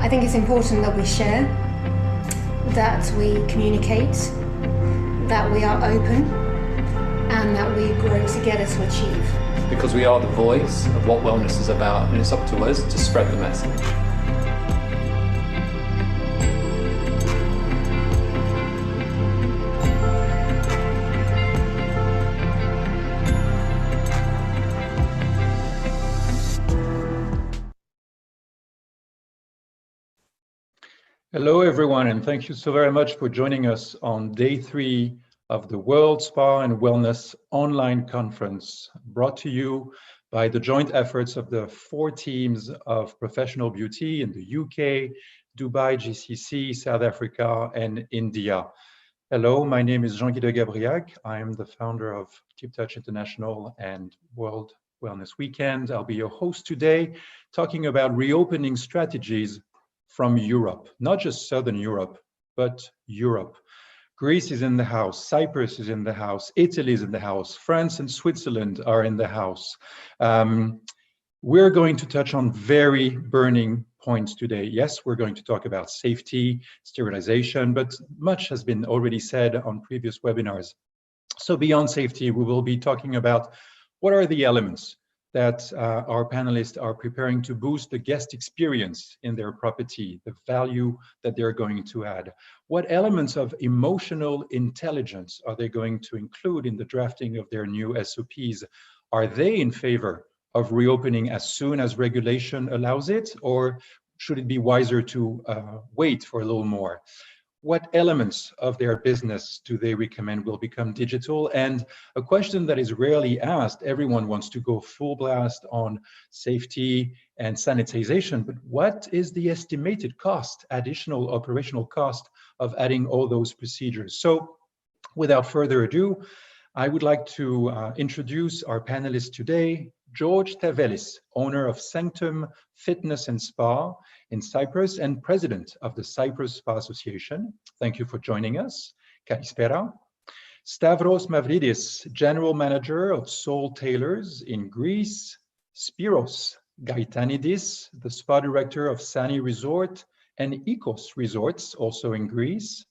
I think it's important that we share, that we communicate, that we are open, and that we grow together to achieve. Because we are the voice of what wellness is about, and it's up to us to spread the message. Hello, everyone, and thank you so very much for joining us on day 3 of the World Spa and Wellness online conference, brought to you by the joint efforts of the 4 teams of professional beauty in the UK, Dubai, GCC, South Africa, and India. Hello, my name is Jean-Guy Gabriac. I am the founder of Tip Touch International and World Wellness Weekend. I'll be your host today, talking about reopening strategies from Europe, not just Southern Europe, but Europe. Greece is in the house, Cyprus is in the house, Italy is in the house, France and Switzerland are in the house. We're going to touch on very burning points today. Yes, we're going to talk about safety, sterilization, but much has been already said on previous webinars. So beyond safety, we will be talking about what are the elements that our panelists are preparing to boost the guest experience in their property, the value that they're going to add. What elements of emotional intelligence are they going to include in the drafting of their new SOPs? Are they in favor of reopening as soon as regulation allows it, or should it be wiser to wait for a little more? What elements of their business do they recommend will become digital? And a question that is rarely asked, everyone wants to go full blast on safety and sanitization, but what is the estimated cost, additional operational cost of adding all those procedures? So without further ado, I would like to introduce our panelists today. George Tavelis, owner of Sanctum Fitness and Spa in Cyprus and president of the Cyprus Spa Association. Thank you for joining us. Kalispera. Stavros Mavridis, general manager of Soul Tailors in Greece. Spiros Gaitanidis, the spa director of Sani Resort and Ecos Resorts, also in Greece.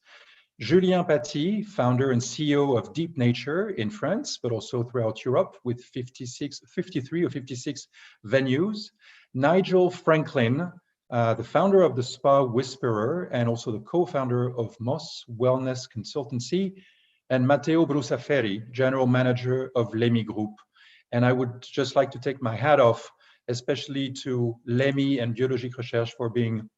Julien Paty, founder and CEO of Deep Nature in France, but also throughout Europe with 53 or 56 venues. Nigel Franklin, the founder of the Spa Whisperer and also the co-founder of Moss Wellness Consultancy. And Matteo Brusaferri, general manager of Lemi Group. And I would just like to take my hat off, especially to Lemi and Biologique Recherche for being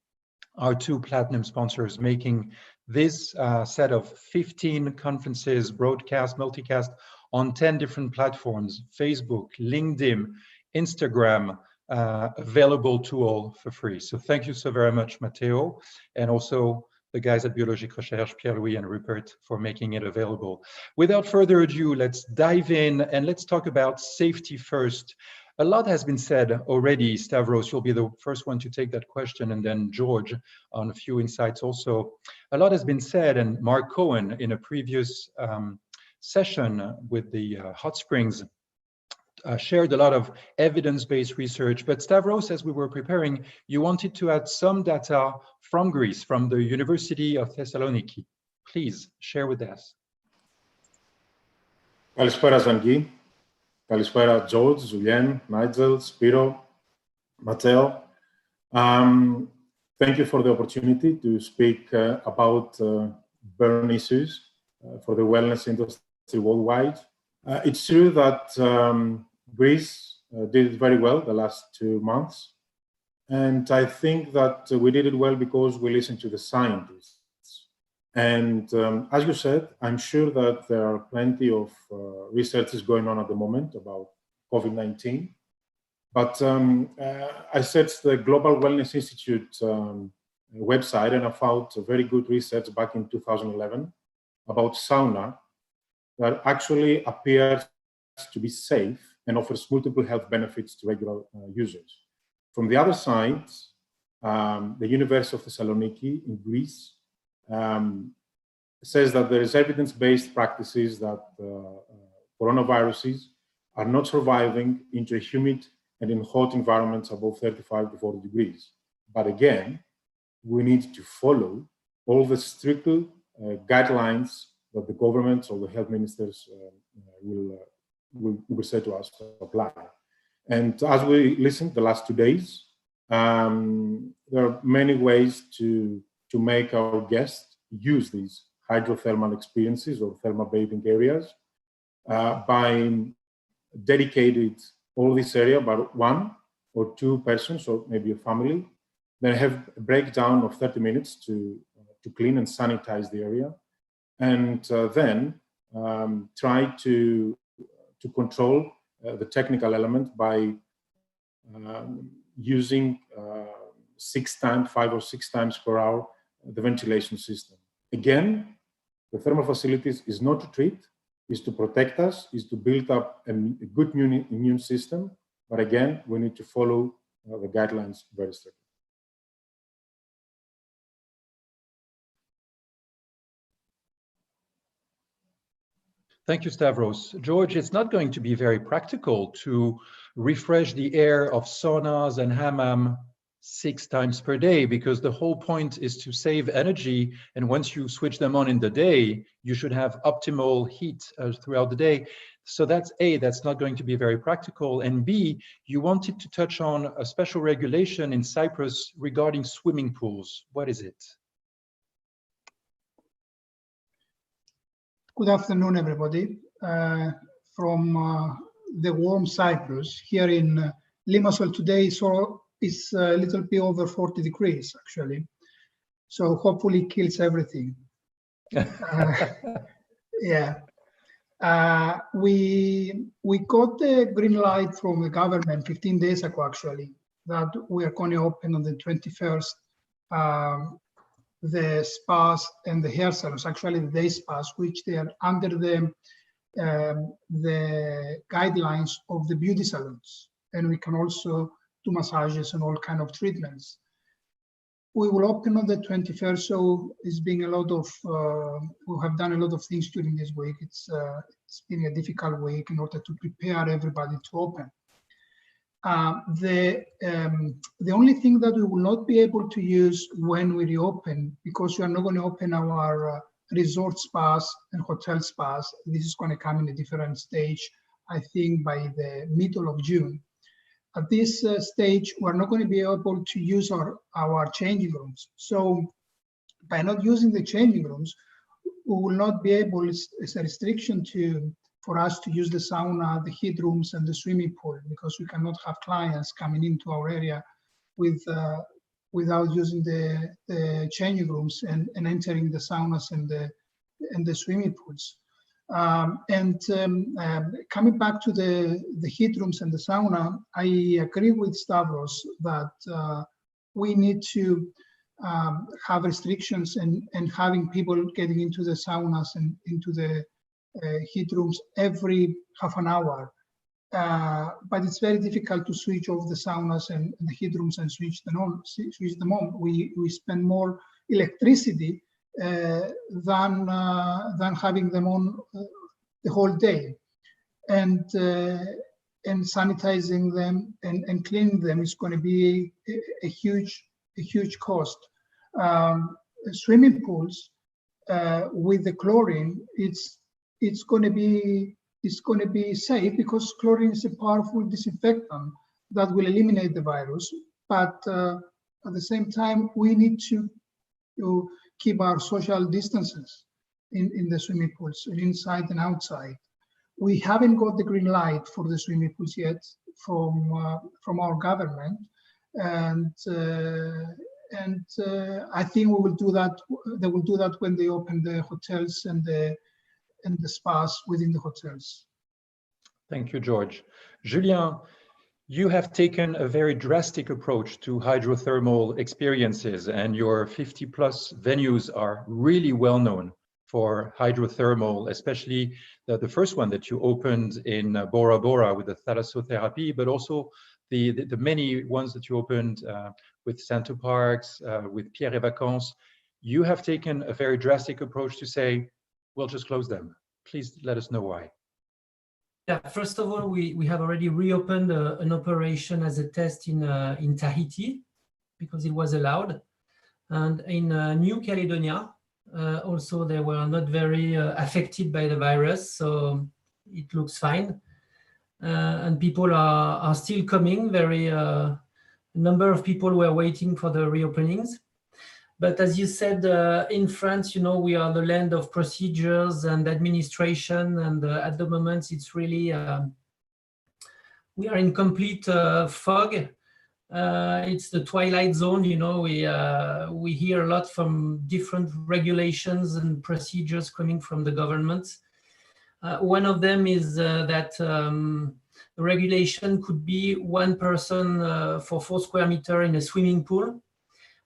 our 2 platinum sponsors, making this set of 15 conferences, broadcast, multicast on 10 different platforms, Facebook, LinkedIn, Instagram, available to all for free. So thank you so very much, Matteo, and also the guys at Biologique Recherche, Pierre-Louis and Rupert, for making it available. Without further ado, let's dive in and let's talk about safety first. A lot has been said already. Stavros, you'll be the first one to take that question, and then George on a few insights also. A lot has been said, and Mark Cohen in a previous session with the hot springs shared a lot of evidence-based research. But Stavros, as we were preparing, you wanted to add some data from Greece, from the University of Thessaloniki. Please share with us. Kalispera, Jean-Guy. Kalispera, George, Julien, Nigel, Spiro, Matteo. Thank you for the opportunity to speak about burn issues for the wellness industry worldwide. It's true that Greece did it very well the last 2 months. And I think that we did it well because we listened to the scientists. And as you said, I'm sure that there are plenty of researches going on at the moment about COVID-19. But I searched the Global Wellness Institute website and I found a very good research back in 2011 about sauna that actually appears to be safe and offers multiple health benefits to regular users. From the other side, the University of Thessaloniki in Greece says that there is evidence-based practices that coronaviruses are not surviving into a humid and in hot environments above 35 to 40 degrees. But again, we need to follow all the strict guidelines that the governments or the health ministers will say to us to apply. And as we listened the last 2 days, there are many ways to make our guests use these hydrothermal experiences or thermal bathing areas by dedicated all this area by 1 or 2 persons or maybe a family. They have a breakdown of 30 minutes to clean and sanitize the area, and then try to control the technical element by using 5 or 6 times per hour the ventilation system. Again, the thermal facilities is not to treat, is to protect us, is to build up a good immune system. But again, we need to follow the guidelines very strictly. Thank you, Stavros. George, it's not going to be very practical to refresh the air of saunas and hammam 6 times per day, because the whole point is to save energy. And once you switch them on in the day, you should have optimal heat throughout the day. So that's A, that's not going to be very practical. And B, you wanted to touch on a special regulation in Cyprus regarding swimming pools. What is it? Good afternoon, everybody. From the warm Cyprus, here in Limassol today, it's a little bit over 40 degrees, actually. So hopefully it kills everything. Yeah. We got the green light from the government 15 days ago, actually, that we are going to open on the 21st the spas and the hair salons, actually the day spas, which they are under the guidelines of the beauty salons. And we can also do massages and all kind of treatments. We will open on the 21st, so it's been a lot of, we have done a lot of things during this week. It's been a difficult week in order to prepare everybody to open. The only thing that we will not be able to use when we reopen, because we are not going to open our resort spas and hotel spas, this is going to come in a different stage, I think by the middle of June. At this stage, we're not going to be able to use our changing rooms. So by not using the changing rooms, we will not be able, it's a restriction for us to use the sauna, the heat rooms, and the swimming pool, because we cannot have clients coming into our area without using the changing rooms and entering the saunas and the swimming pools. Coming back to the heat rooms and the sauna, I agree with Stavros that we need to have restrictions and having people getting into the saunas and into the heat rooms every half an hour. But it's very difficult to switch off the saunas and the heat rooms and switch them on. We spend more electricity than having them on the whole day, and sanitizing them and cleaning them is going to be a huge cost. Swimming pools with the chlorine, it's going to be safe, because chlorine is a powerful disinfectant that will eliminate the virus. But at the same time, we need to keep our social distances in the swimming pools, inside and outside. We haven't got the green light for the swimming pools yet from our government, and I think we will do that. They will do that when they open the hotels and the spas within the hotels. Thank you, George. Julien, you have taken a very drastic approach to hydrothermal experiences, and your 50+ venues are really well known for hydrothermal, especially the first one that you opened in Bora Bora with the thalassotherapy, but also the many ones that you opened with Santo Parks, with Pierre et Vacances. You have taken a very drastic approach to say, we'll just close them. Please let us know why. Yeah, first of all, we have already reopened an operation as a test in Tahiti, because it was allowed. And in New Caledonia, also they were not very affected by the virus, so it looks fine. And people are still coming. A number of people were waiting for the reopenings. But as you said, in France, we are the land of procedures and administration, and at the moment it's really we are in complete fog. It's the twilight zone. We hear a lot from different regulations and procedures coming from the government. One of them is that the regulation could be one person for 4 square meters in a swimming pool.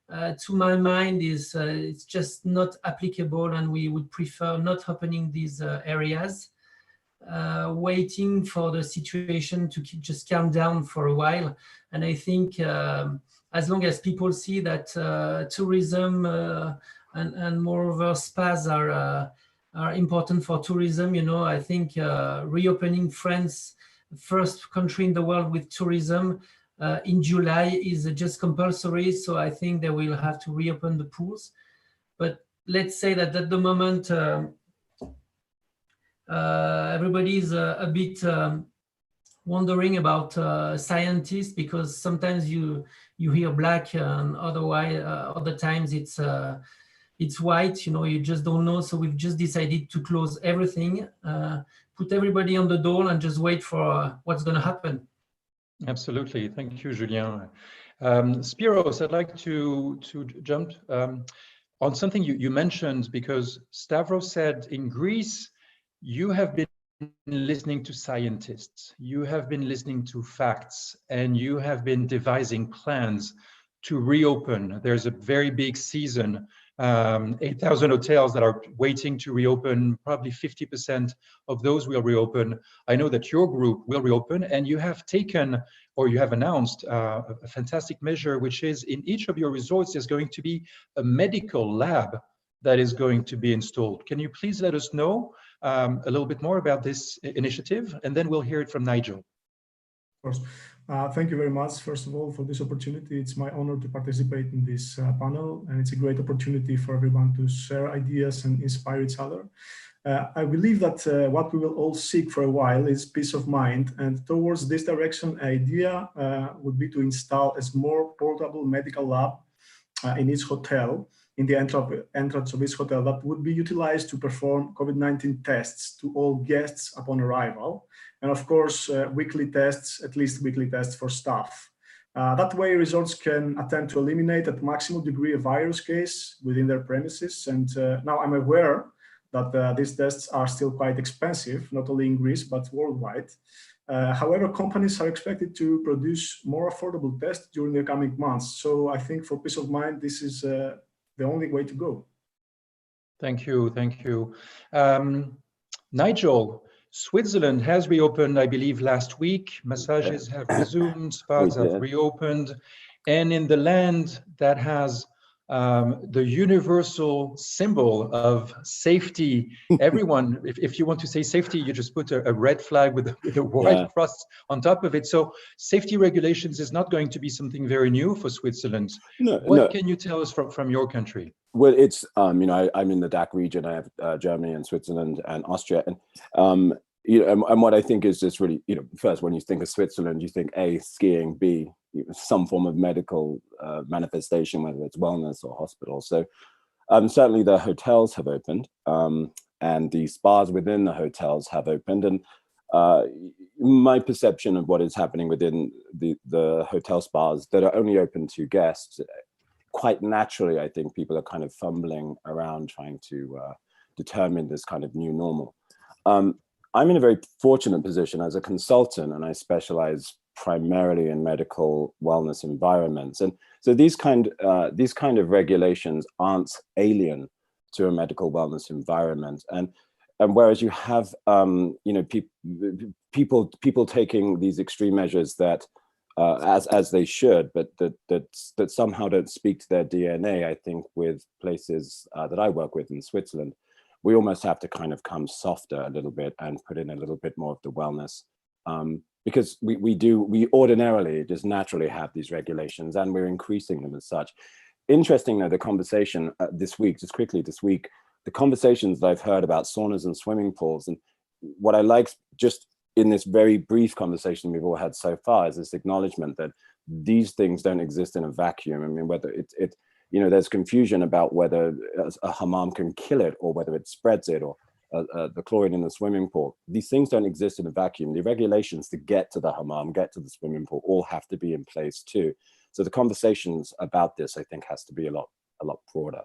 To my mind, it's just not applicable, and we would prefer not opening these areas, waiting for the situation to just calm down for a while. And I think as long as people see that tourism and moreover spas are important for tourism, I think reopening France, first country in the world with tourism, in July is just compulsory. So I think they will have to reopen the pools. But let's say that at the moment, everybody is a bit wondering about scientists, because sometimes you hear black and otherwise other times it's white. You just don't know. So we've just decided to close everything, put everybody on the door, and just wait for what's going to happen. Absolutely, thank you, Julien. Spiros, I'd like to jump on something you mentioned, because Stavros said in Greece you have been listening to scientists, you have been listening to facts, and you have been devising plans to reopen. There's a very big season, 8,000 hotels that are waiting to reopen. Probably 50% of those will reopen. I know that your group will reopen, and you have taken, or you have announced a fantastic measure, which is in each of your resorts there's going to be a medical lab that is going to be installed. Can you please let us know a little bit more about this initiative, and then we'll hear it from Nigel. Of course. Thank you very much, first of all, for this opportunity. It's my honor to participate in this panel, and it's a great opportunity for everyone to share ideas and inspire each other. I believe that what we will all seek for a while is peace of mind, and towards this direction, idea would be to install a more portable medical lab in each hotel, in the entrance of each hotel, that would be utilized to perform COVID-19 tests to all guests upon arrival. And of course, weekly tests, at least weekly tests for staff. That way, resorts can attempt to eliminate at maximum degree a virus case within their premises. And now I'm aware that these tests are still quite expensive, not only in Greece, but worldwide. However, companies are expected to produce more affordable tests during the coming months. So I think for peace of mind, this is the only way to go. Thank you, thank you. Nigel, Switzerland has reopened, I believe, last week. Massages have resumed, spas have reopened. And in the land that has the universal symbol of safety, everyone, if you want to say safety, you just put a red flag with a white cross on top of it. So safety regulations is not going to be something very new for Switzerland. What can you tell us from your country? Well, it's, I'm in the DACH region. I have Germany and Switzerland and Austria. And, and what I think is just really, first, when you think of Switzerland, you think A, skiing, B, some form of medical manifestation, whether it's wellness or hospital. So certainly the hotels have opened, and the spas within the hotels have opened. And my perception of what is happening within the hotel spas that are only open to guests, quite naturally, I think people are kind of fumbling around trying to determine this kind of new normal. I'm in a very fortunate position as a consultant, and I specialize primarily in medical wellness environments. And so these kind of regulations aren't alien to a medical wellness environment. And whereas you have people taking these extreme measures that as they should, but that somehow don't speak to their DNA, I think with places that I work with in Switzerland, we almost have to kind of come softer a little bit and put in a little bit more of the wellness. Because we ordinarily just naturally have these regulations, and we're increasing them as such. interesting though, the conversation this week, just quickly this week, the conversations that I've heard about saunas and swimming pools, and what I like just in this very brief conversation we've all had so far is this acknowledgement that these things don't exist in a vacuum. I mean, whether it you know, there's confusion about whether a hammam can kill it or whether it spreads it, or the chlorine in the swimming pool. These things don't exist in a vacuum. The regulations to get to the hammam, get to the swimming pool, all have to be in place too. So the conversations about this, I think, has to be a lot broader.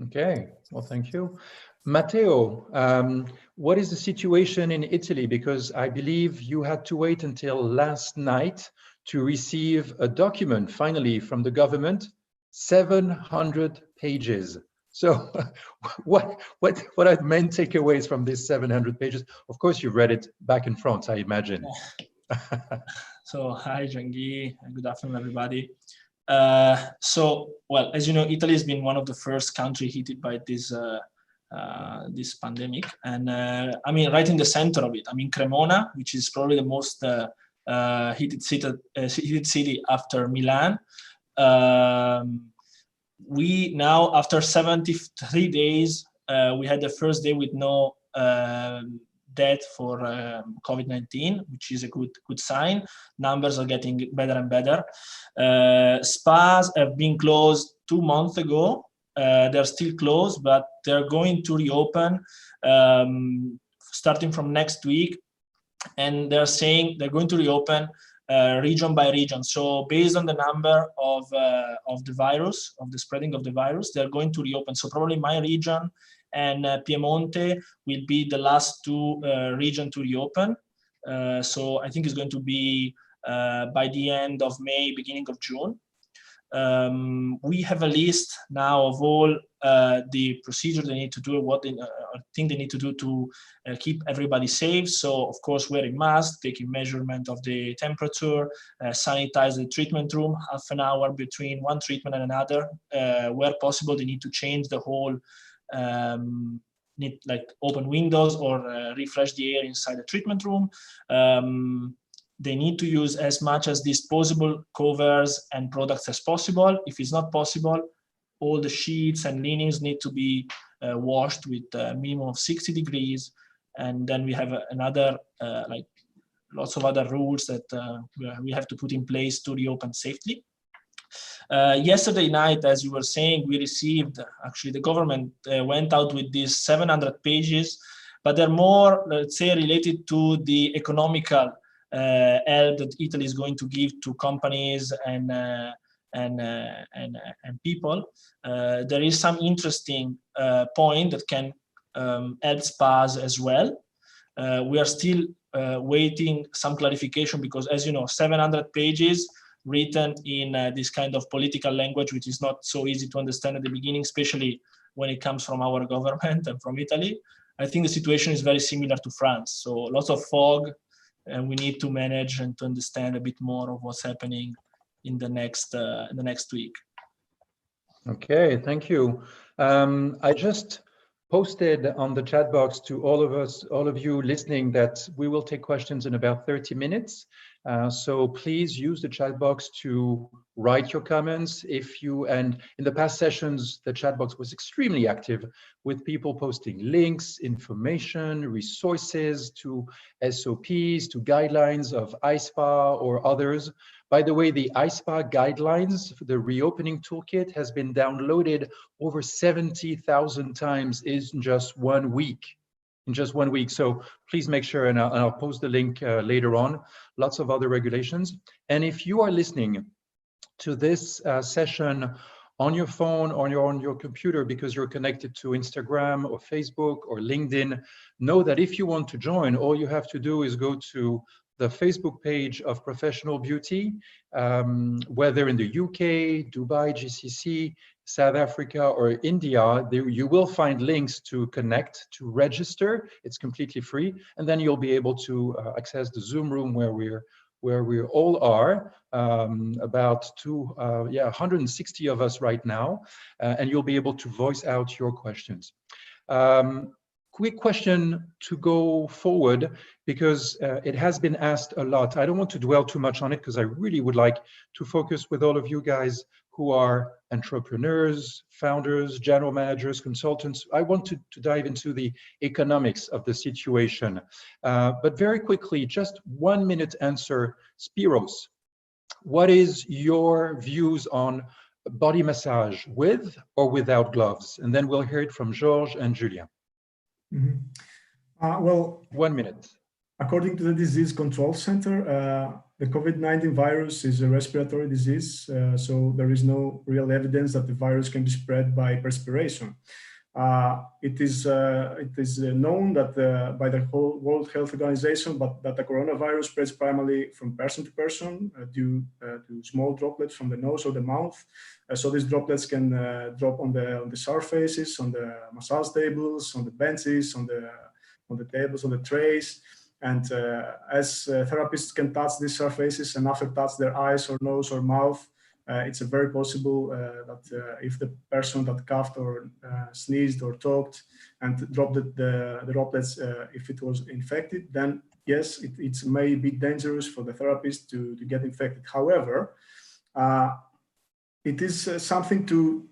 Okay, well, thank you. Matteo, what is the situation in Italy? Because I believe you had to wait until last night to receive a document, finally, from the government, 700 pages. So what are the main takeaways from these 700 pages? Of course, you read it back in France, I imagine. So hi, Jean-Guy, and good afternoon, everybody. So, well, as you know, Italy has been one of the first countries hit by this this pandemic, and I mean, right in the center of it. I mean, Cremona, which is probably the most heated city after Milan. We now, after 73 days, we had the first day with no death for COVID-19, which is a good sign. Numbers are getting better and better. Spas have been closed 2 months ago. They're still closed, but they're going to reopen starting from next week. And they're saying they're going to reopen region by region. So based on the number of the virus, of the spreading of the virus, they're going to reopen. So probably my region and Piemonte will be the last two regions to reopen. So I think it's going to be by the end of May, beginning of June. We have a list now of all the procedures they need to do, what they think they need to do to keep everybody safe. So, of course, wearing masks, taking measurement of the temperature, sanitize the treatment room, half an hour between one treatment and another. Where possible, they need to change the whole, need like open windows or refresh the air inside the treatment room. They need to use as much as disposable covers and products as possible. If it's not possible, all the sheets and linens need to be washed with a minimum of 60 degrees. And then we have another, like lots of other rules that we have to put in place to reopen safely. Yesterday night, as you were saying, we received, actually the government went out with these 700 pages, but they're more, let's say, related to the economical help that Italy is going to give to companies and people. There is some interesting point that can help spas as well. We are still waiting some clarification because, as you know, 700 pages written in this kind of political language, which is not so easy to understand at the beginning, especially when it comes from our government and from Italy. I think the situation is very similar to France. So lots of fog, and we need to manage and to understand a bit more of what's happening in the next week. Okay, thank you. I just posted on the chat box to all of you listening, that we will take questions in about 30 minutes. So please use the chat box to write your comments. And in the past sessions, the chat box was extremely active, with people posting links, information, resources to SOPs, to guidelines of ISPA or others. By the way, the ISPA guidelines for the reopening toolkit has been downloaded over 70,000 times in just 1 week. So please make sure, and I'll post the link later on, lots of other regulations. And if you are listening to this session on your phone or on your computer because you're connected to Instagram or Facebook or LinkedIn, know that if you want to join, all you have to do is go to the Facebook page of Professional Beauty, whether in the UK, Dubai, GCC, South Africa, or India. You will find links to connect, to register. It's completely free, and then you'll be able to access the Zoom room where we all are, about 160 of us right now, and you'll be able to voice out your questions. Quick question to go forward, because it has been asked a lot. I don't want to dwell too much on it because I really would like to focus with all of you guys who are entrepreneurs, founders, general managers, consultants. I want to dive into the economics of the situation. But very quickly, just 1 minute answer. Spiros, what is your views on body massage with or without gloves? And then we'll hear it from Georges and Julien. Well, 1 minute. According to the Disease Control Center, the COVID-19 virus is a respiratory disease, so there is no real evidence that the virus can be spread by perspiration. It is known that by the whole World Health Organization, but that the coronavirus spreads primarily from person to person due to small droplets from the nose or the mouth. So these droplets can drop on the surfaces, on the massage tables, on the benches, on the tables, on the trays. And as therapists can touch these surfaces and after touch their eyes or nose or mouth, it's a very possible that if the person that coughed or sneezed or talked and dropped the droplets, if it was infected, then yes, it may be dangerous for the therapist to get infected. However, it is something to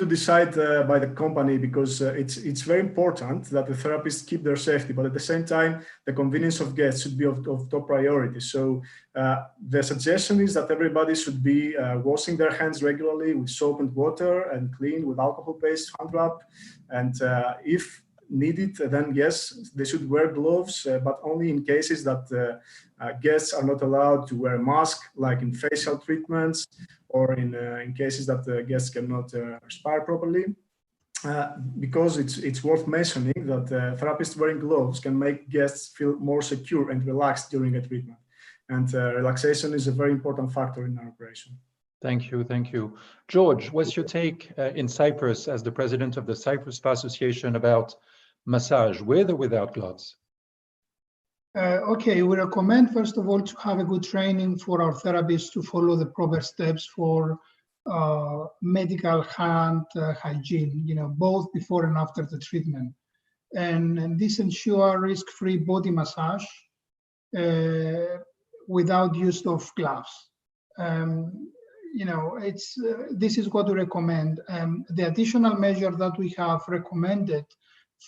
decide by the company, because it's very important that the therapists keep their safety, but at the same time, the convenience of guests should be of top priority. So the suggestion is that everybody should be washing their hands regularly with soap and water and clean with alcohol-based hand rub. And if needed, then yes, they should wear gloves, but only in cases that guests are not allowed to wear a mask, like in facial treatments, or in cases that the guests cannot respire properly. Because it's worth mentioning that therapists wearing gloves can make guests feel more secure and relaxed during a treatment. And relaxation is a very important factor in our operation. Thank you, thank you. George, what's your take in Cyprus as the president of the Cyprus Spa Association about massage with or without gloves? Okay, we recommend, first of all, to have a good training for our therapists to follow the proper steps for medical hand hygiene, both before and after the treatment. And this ensures risk-free body massage without use of gloves. This is what we recommend. The additional measure that we have recommended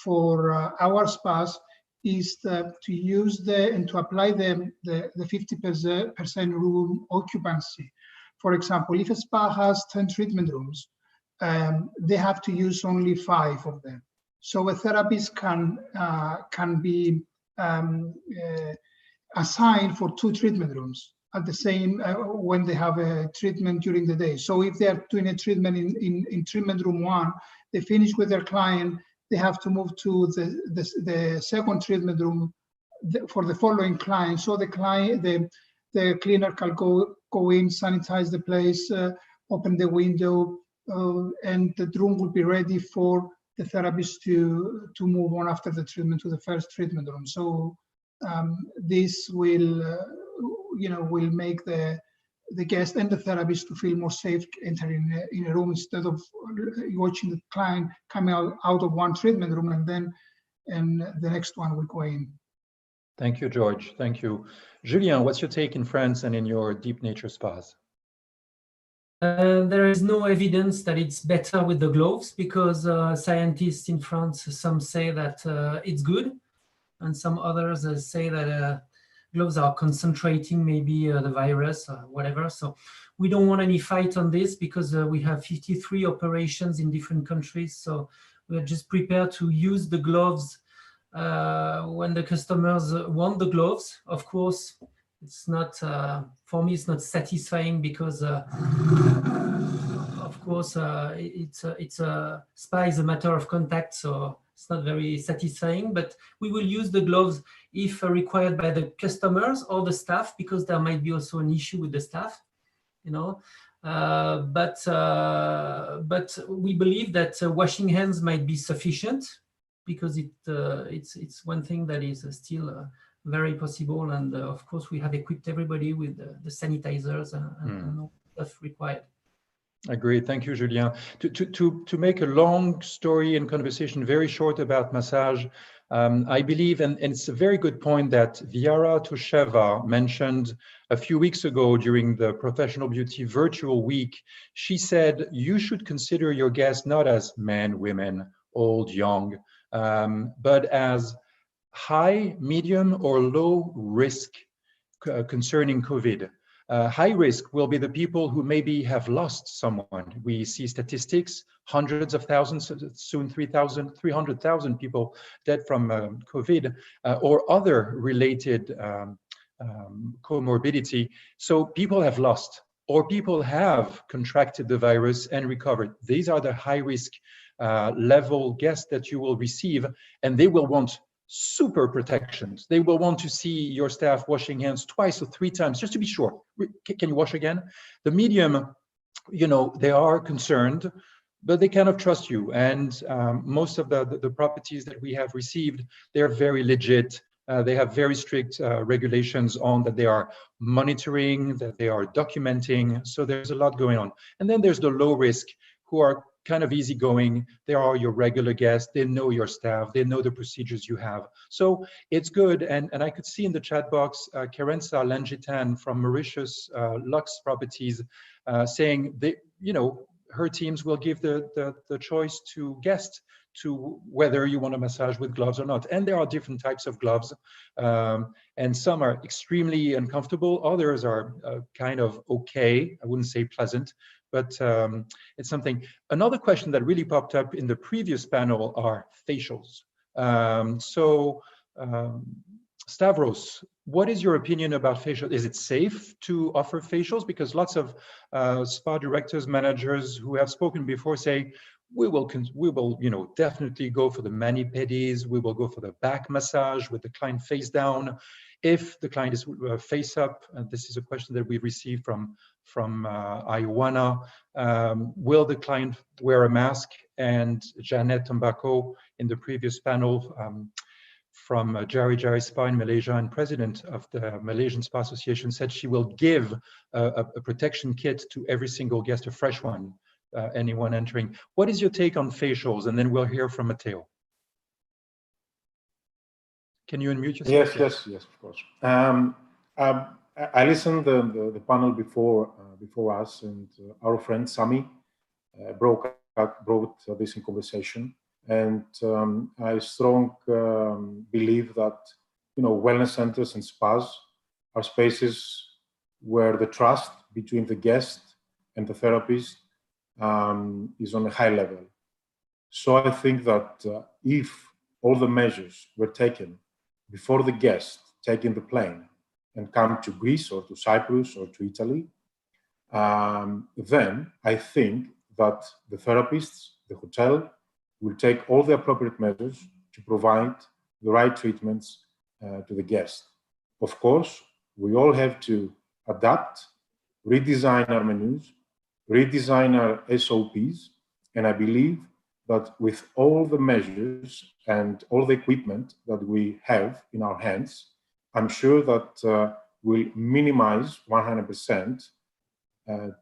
for our spas is to use and to apply the 50% room occupancy. For example, if a spa has 10 treatment rooms, they have to use only 5 of them. So a therapist can be assigned for 2 treatment rooms at the same when they have a treatment during the day. So if they are doing a treatment in treatment room 1, they finish with their client, they have to move to the second treatment room for the following client. So the cleaner can go in, sanitize the place, open the window, and the room will be ready for the therapist to move on after the treatment to the first treatment room. So this will make the guest and the therapist to feel more safe entering in a room, instead of watching the client coming out of one treatment room and the next one will go in. Thank you, George. Thank you. Julien, what's your take in France and in your deep nature spas? There is no evidence that it's better with the gloves, because scientists in France, some say that it's good, and some others say that gloves are concentrating maybe the virus or whatever. So we don't want any fight on this, because we have 53 operations in different countries. So we're just prepared to use the gloves when the customers want the gloves. Of course, it's not, for me, it's not satisfying, because of course, it's a spa is a matter of contact. So it's not very satisfying, but we will use the gloves if required by the customers or the staff, because there might be also an issue with the staff, but we believe that washing hands might be sufficient, because it's one thing that is still very possible. And of course, we have equipped everybody with the sanitizers and all stuff required. Agreed. Thank you, Julien. To make a long story and conversation very short about massage, I believe, and it's a very good point that Viara Tosheva mentioned a few weeks ago during the Professional Beauty Virtual Week. She said, you should consider your guests not as men, women, old, young, but as high, medium, or low risk concerning COVID. High risk will be the people who maybe have lost someone. We see statistics, hundreds of thousands, soon 300,000 people dead from COVID or other related comorbidity. So people have lost, or people have contracted the virus and recovered. These are the high risk level guests that you will receive, and they will want super protections. They will want to see your staff washing hands twice or 3 times just to be sure. Can you wash again? The medium, you know, they are concerned, but they kind of trust you. And most of the properties that we have received, they're very legit. They have very strict regulations on that they are monitoring, that they are documenting. So there's a lot going on. And then there's the low risk who are kind of easygoing. They are your regular guests. They know your staff. They know the procedures you have. So it's good. And I could see in the chat box, Kerensa Langitan from Mauritius Lux Properties saying they, you know, her teams will give the choice to guests to whether you want a massage with gloves or not. And there are different types of gloves. And some are extremely uncomfortable. Others are kind of okay. I wouldn't say pleasant, but it's something. Another question that really popped up in the previous panel are facials. Stavros, what is your opinion about facial? Is it safe to offer facials? Because lots of spa directors, managers who have spoken before say, we will, you know, definitely go for the mani-pedis. We will go for the back massage with the client face down. If the client is face up, and this is a question that we received from Iowana, will the client wear a mask? And Janet Tombako in the previous panel from Jari Jari Spa in Malaysia and president of the Malaysian Spa Association said she will give a protection kit to every single guest, a fresh one, anyone entering. What is your take on facials? And then we'll hear from Matteo. Can you unmute yourself? Yes, of course. I listened to the panel before us, and our friend Sami brought this in conversation. And I strong believe that, you know, wellness centers and spas are spaces where the trust between the guest and the therapist is on a high level. So I think that if all the measures were taken before the guest taking the plane and come to Greece or to Cyprus or to Italy, then I think that the therapists, the hotel, will take all the appropriate measures to provide the right treatments to the guest. Of course, we all have to adapt, redesign our menus, redesign our SOPs, and I believe that with all the measures and all the equipment that we have in our hands, I'm sure that we'll minimize 100%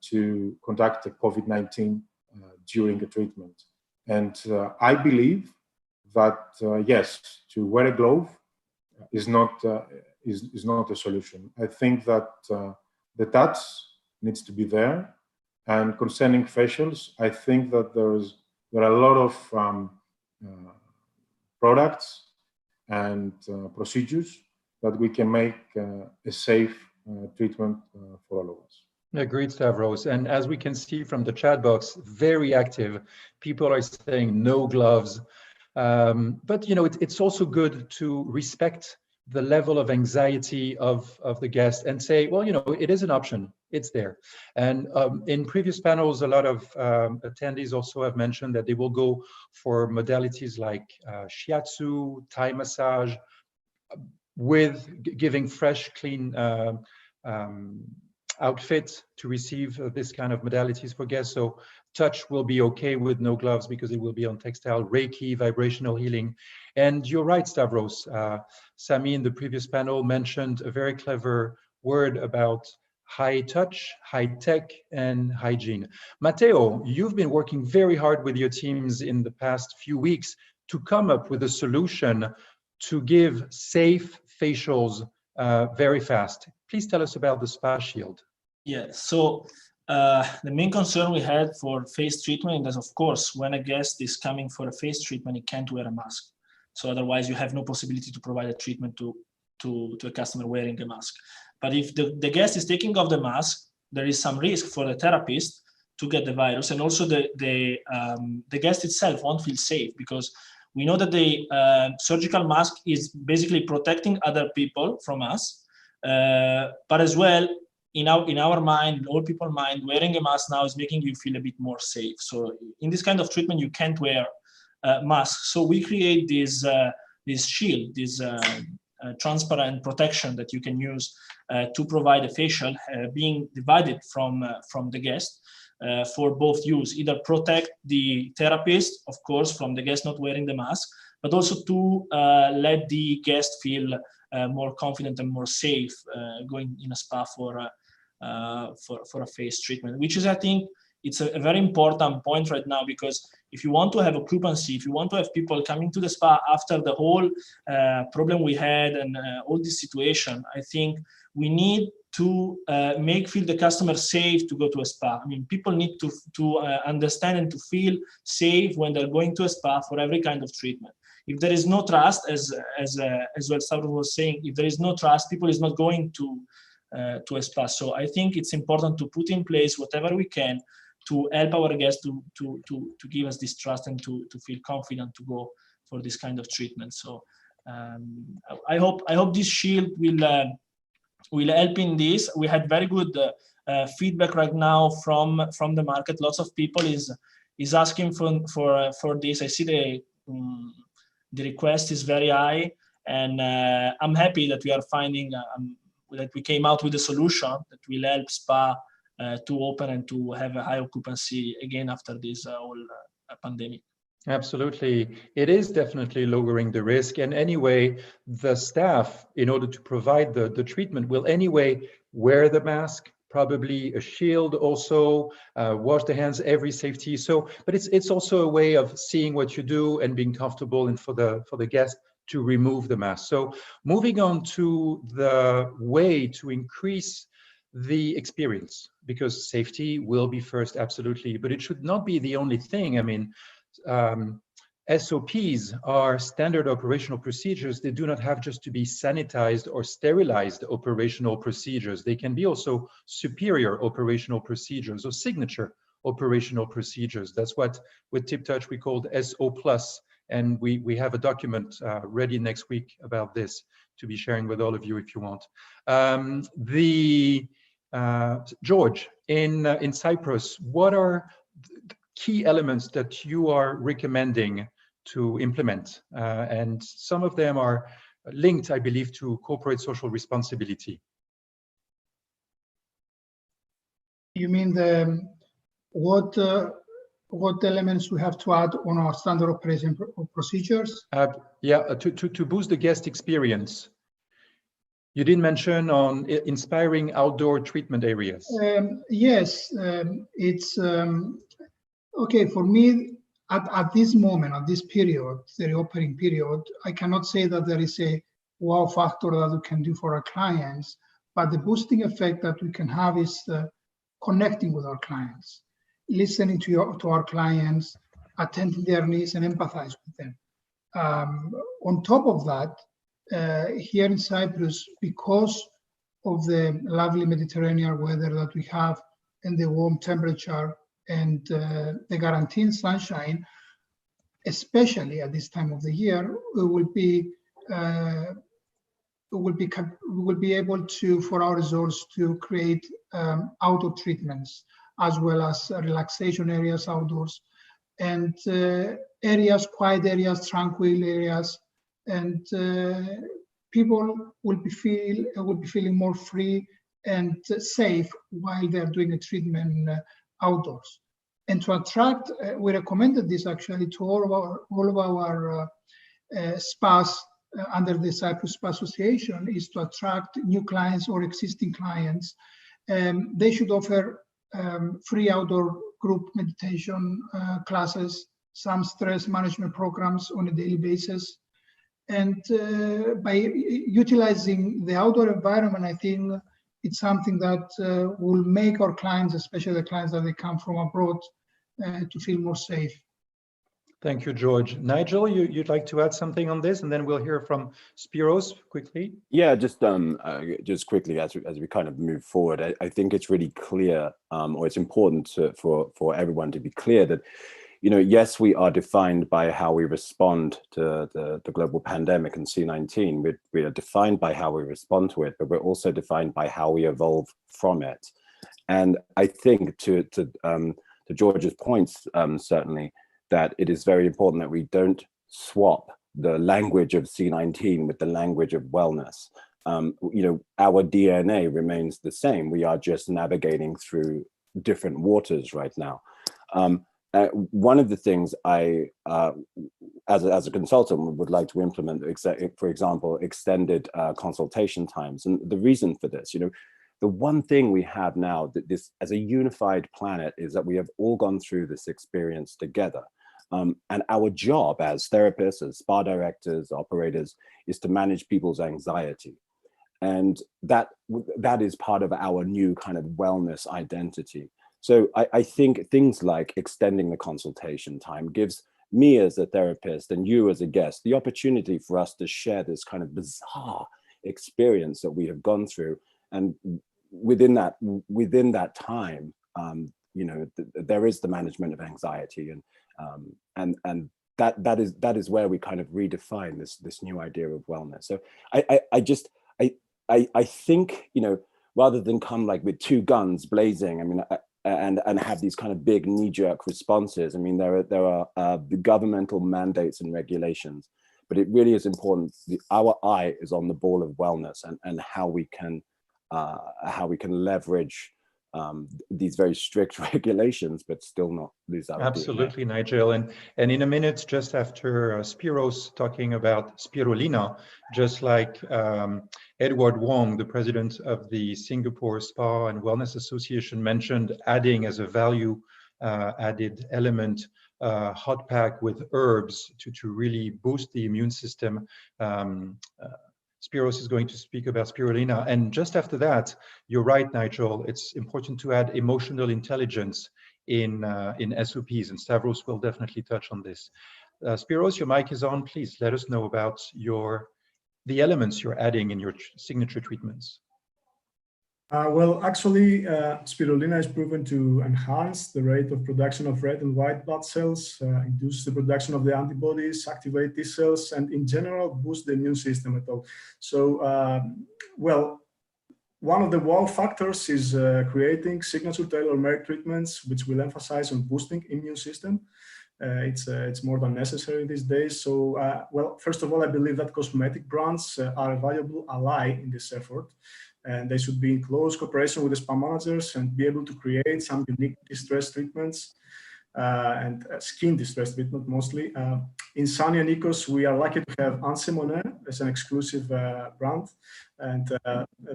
to conduct the COVID-19 during a treatment. And I believe that, yes, to wear a glove is not a solution. I think that the touch needs to be there. And concerning facials, I think that there are a lot of products and procedures that we can make a safe treatment for all of us. Agreed, Stavros. And as we can see from the chat box, very active. People are saying no gloves. But, you know, it's also good to respect the level of anxiety of the guest and say, well, you know, it is an option. It's there. And in previous panels, a lot of attendees also have mentioned that they will go for modalities like shiatsu, Thai massage, with giving fresh, clean outfit to receive this kind of modalities for guests. So touch will be okay with no gloves because it will be on textile, Reiki, vibrational healing. And you're right, Stavros. Sami in the previous panel mentioned a very clever word about high touch, high tech, and hygiene. Matteo, you've been working very hard with your teams in the past few weeks to come up with a solution to give safe facials very fast. Please tell us about the Spa Shield. Yeah, so the main concern we had for face treatment is, of course, when a guest is coming for a face treatment, he can't wear a mask. So otherwise, you have no possibility to provide a treatment to a customer wearing a mask. But if the guest is taking off the mask, there is some risk for the therapist to get the virus, and also the guest itself won't feel safe, because we know that the surgical mask is basically protecting other people from us, but as well, in our mind, all people's mind, wearing a mask now is making you feel a bit more safe. So in this kind of treatment, you can't wear masks. So we create this shield, this transparent protection that you can use to provide a facial, being divided from the guest for both use, either protect the therapist, of course, from the guest not wearing the mask, but also to let the guest feel more confident and more safe going in a spa for a face treatment, which is, I think, it's a very important point right now, because if you want to have occupancy, if you want to have people coming to the spa after the whole problem we had and all this situation, I think we need to feel the customer safe to go to a spa. I mean, people need to understand and to feel safe when they're going to a spa for every kind of treatment. If there is no trust, as well Cyprus was saying, if there is no trust, people is not going to a spa. So I think it's important to put in place whatever we can to help our guests to give us this trust and to feel confident to go for this kind of treatment. So I hope this shield will help in this. We had very good feedback right now from the market. Lots of people is asking for this. I see the request is very high, and I'm happy that we are finding that we came out with a solution that will help spa to open and to have a high occupancy again after this whole pandemic. Absolutely. It is definitely lowering the risk. And anyway, the staff, in order to provide the treatment, will anyway wear the mask, probably a shield also, wash the hands, every safety. So, but it's also a way of seeing what you do and being comfortable, and for the guest to remove the mask. So moving on to the way to increase the experience, because safety will be first, absolutely, but it should not be the only thing. I mean, SOPs are standard operational procedures. They do not have just to be sanitized or sterilized operational procedures. They can be also superior operational procedures or signature operational procedures. That's what with TipTouch we called SO+, and we have a document ready next week about this to be sharing with all of you if you want. George, in Cyprus, what are key elements that you are recommending to implement? And some of them are linked, I believe, to corporate social responsibility. You mean what elements we have to add on our standard operating procedures? Yeah, to boost the guest experience. You didn't mention on inspiring outdoor treatment areas. Yes, it's okay for me. At this moment, at this period, the reopening period, I cannot say that there is a wow factor that we can do for our clients, but the boosting effect that we can have is connecting with our clients, listening to our clients, attending their needs, and empathize with them. On top of that, here in Cyprus, because of the lovely Mediterranean weather that we have and the warm temperature and the guaranteed sunshine, especially at this time of the year, we will be able to, for our resorts, to create outdoor treatments as well as relaxation areas outdoors, and areas, quiet areas, tranquil areas, and people will be feeling more free and safe while they're doing a treatment outdoors. And to attract, we recommended this actually to all of our spas under the Cyprus Spa Association, is to attract new clients or existing clients. They should offer free outdoor group meditation classes, some stress management programs on a daily basis, And by utilizing the outdoor environment, I think it's something that will make our clients, especially the clients that they come from abroad, to feel more safe. Thank you, George. Nigel, you'd like to add something on this, and then we'll hear from Spiros quickly. Yeah, just quickly as we kind of move forward, I think it's really clear, or it's important for everyone to be clear that, you know, yes, we are defined by how we respond to the global pandemic and C-19. We are defined by how we respond to it, but we're also defined by how we evolve from it. And I think to George's points, certainly, that it is very important that we don't swap the language of C-19 with the language of wellness. You know, our DNA remains the same. We are just navigating through different waters right now. One of the things I, as a consultant, would like to implement, for example, extended consultation times. And the reason for this, you know, the one thing we have now that this as a unified planet is that we have all gone through this experience together. And our job as therapists, as spa directors, operators, is to manage people's anxiety. And that is part of our new kind of wellness identity. So I think things like extending the consultation time gives me as a therapist and you as a guest the opportunity for us to share this kind of bizarre experience that we have gone through. And within that time, you know, there is the management of anxiety, and that is where we kind of redefine this new idea of wellness. So I think, you know, rather than come like with two guns blazing, I mean, and have these kind of big knee-jerk responses. I mean, there are the governmental mandates and regulations, but it really is important. Our eye is on the ball of wellness and how we can leverage these very strict regulations, but still not lose our Absolutely, DNA. Nigel. And in a minute, just after Spiros talking about spirulina, just like Edward Wong, the president of the Singapore Spa and Wellness Association, mentioned adding as a value added element hot pack with herbs to really boost the immune system. Spiros is going to speak about spirulina. And just after that, you're right, Nigel, it's important to add emotional intelligence in SOPs, and Stavros will definitely touch on this. Spiros, your mic is on. Please let us know about the elements you're adding in your signature treatments. Well, actually, spirulina is proven to enhance the rate of production of red and white blood cells, induce the production of the antibodies, activate T cells, and in general, boost the immune system at all. So, well, one of the wow factors is creating signature tailor-made treatments, which will emphasize on boosting immune system. It's more than necessary these days. So, well, first of all, I believe that cosmetic brands are a valuable ally in this effort. And they should be in close cooperation with the spa managers and be able to create some unique distress treatments and skin distress treatment mostly. In Sunny and Ecos, we are lucky to have Ansemone as an exclusive brand. And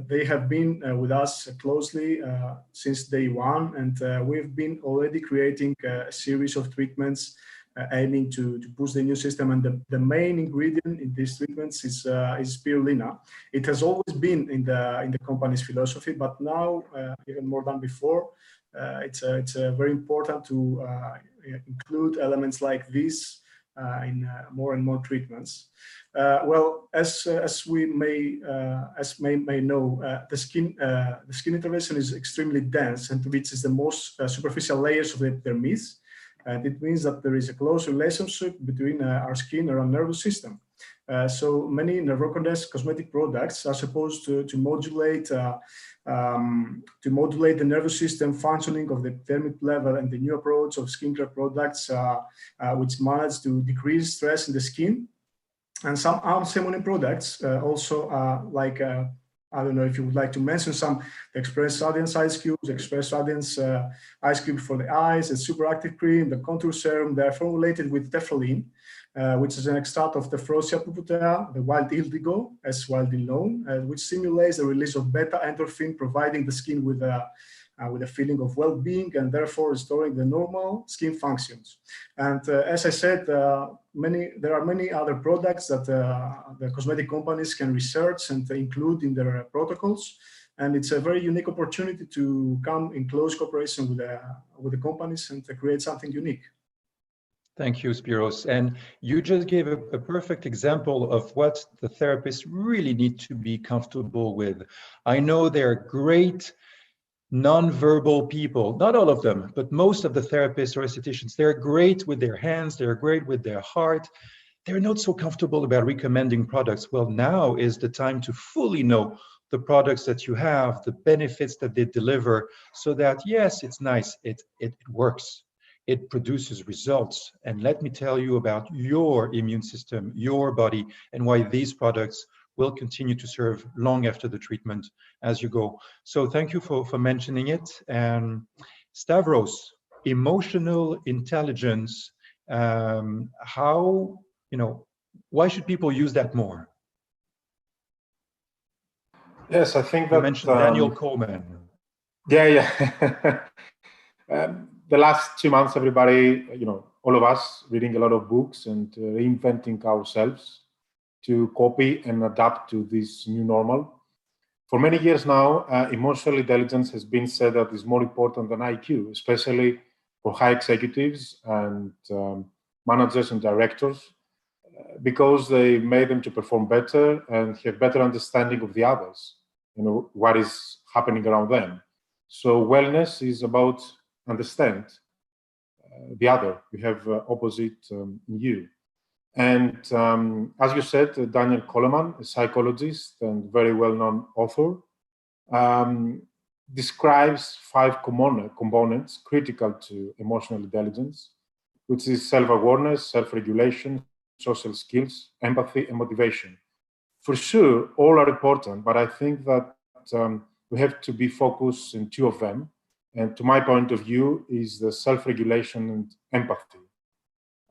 they have been with us closely since day one. And we've been already creating a series of treatments aiming to boost the immune system, and the main ingredient in these treatments is spirulina. It has always been in the company's philosophy, but now even more than before, it's very important to include elements like this in more and more treatments. Well, as we may know, the skin intervention is extremely dense and reaches the most superficial layers of the dermis. And it means that there is a close relationship between our skin and our nervous system. So many nervocondense cosmetic products are supposed to modulate the nervous system functioning of the dermis level, and the new approach of skincare products which manage to decrease stress in the skin. And some Ansemone products also like I don't know if you would like to mention some Express Radiance ice cubes, Express Radiance ice cube for the eyes, the super active cream, the contour serum. They are formulated with teflon, which is an extract of Tephrosia puputea, the wild indigo, as widely known, which simulates the release of beta endorphin, providing the skin with with a feeling of well-being and therefore restoring the normal skin functions. And as I said, there are many other products that the cosmetic companies can research and include in their protocols. And it's a very unique opportunity to come in close cooperation with the companies and to create something unique. Thank you, Spiros. And you just gave a perfect example of what the therapists really need to be comfortable with. I know they're great non-verbal people, not all of them, but most of the therapists or estheticians, they're great with their hands, they're great with their heart. They're not so comfortable about recommending products. Well, now is the time to fully know the products that you have, the benefits that they deliver, so that yes, it's nice, it works, it produces results. And let me tell you about your immune system, your body, and why these products will continue to serve long after the treatment as you go. So thank you for mentioning it. And Stavros, emotional intelligence, how, why should people use that more? Yes, I think that you mentioned Daniel Coleman. Yeah. The last 2 months, everybody, all of us reading a lot of books and reinventing ourselves to copy and adapt to this new normal. For many years now, emotional intelligence has been said that is more important than IQ, especially for high executives and managers and directors, because they made them to perform better and have better understanding of the others, what is happening around them. So wellness is about understand the other. You have opposite in you. And as you said, Daniel Coleman, a psychologist and very well-known author, describes 5 components critical to emotional intelligence, which is self-awareness, self-regulation, social skills, empathy, and motivation. For sure, all are important, but I think that we have to be focused in 2 of them. And to my point of view is the self-regulation and empathy.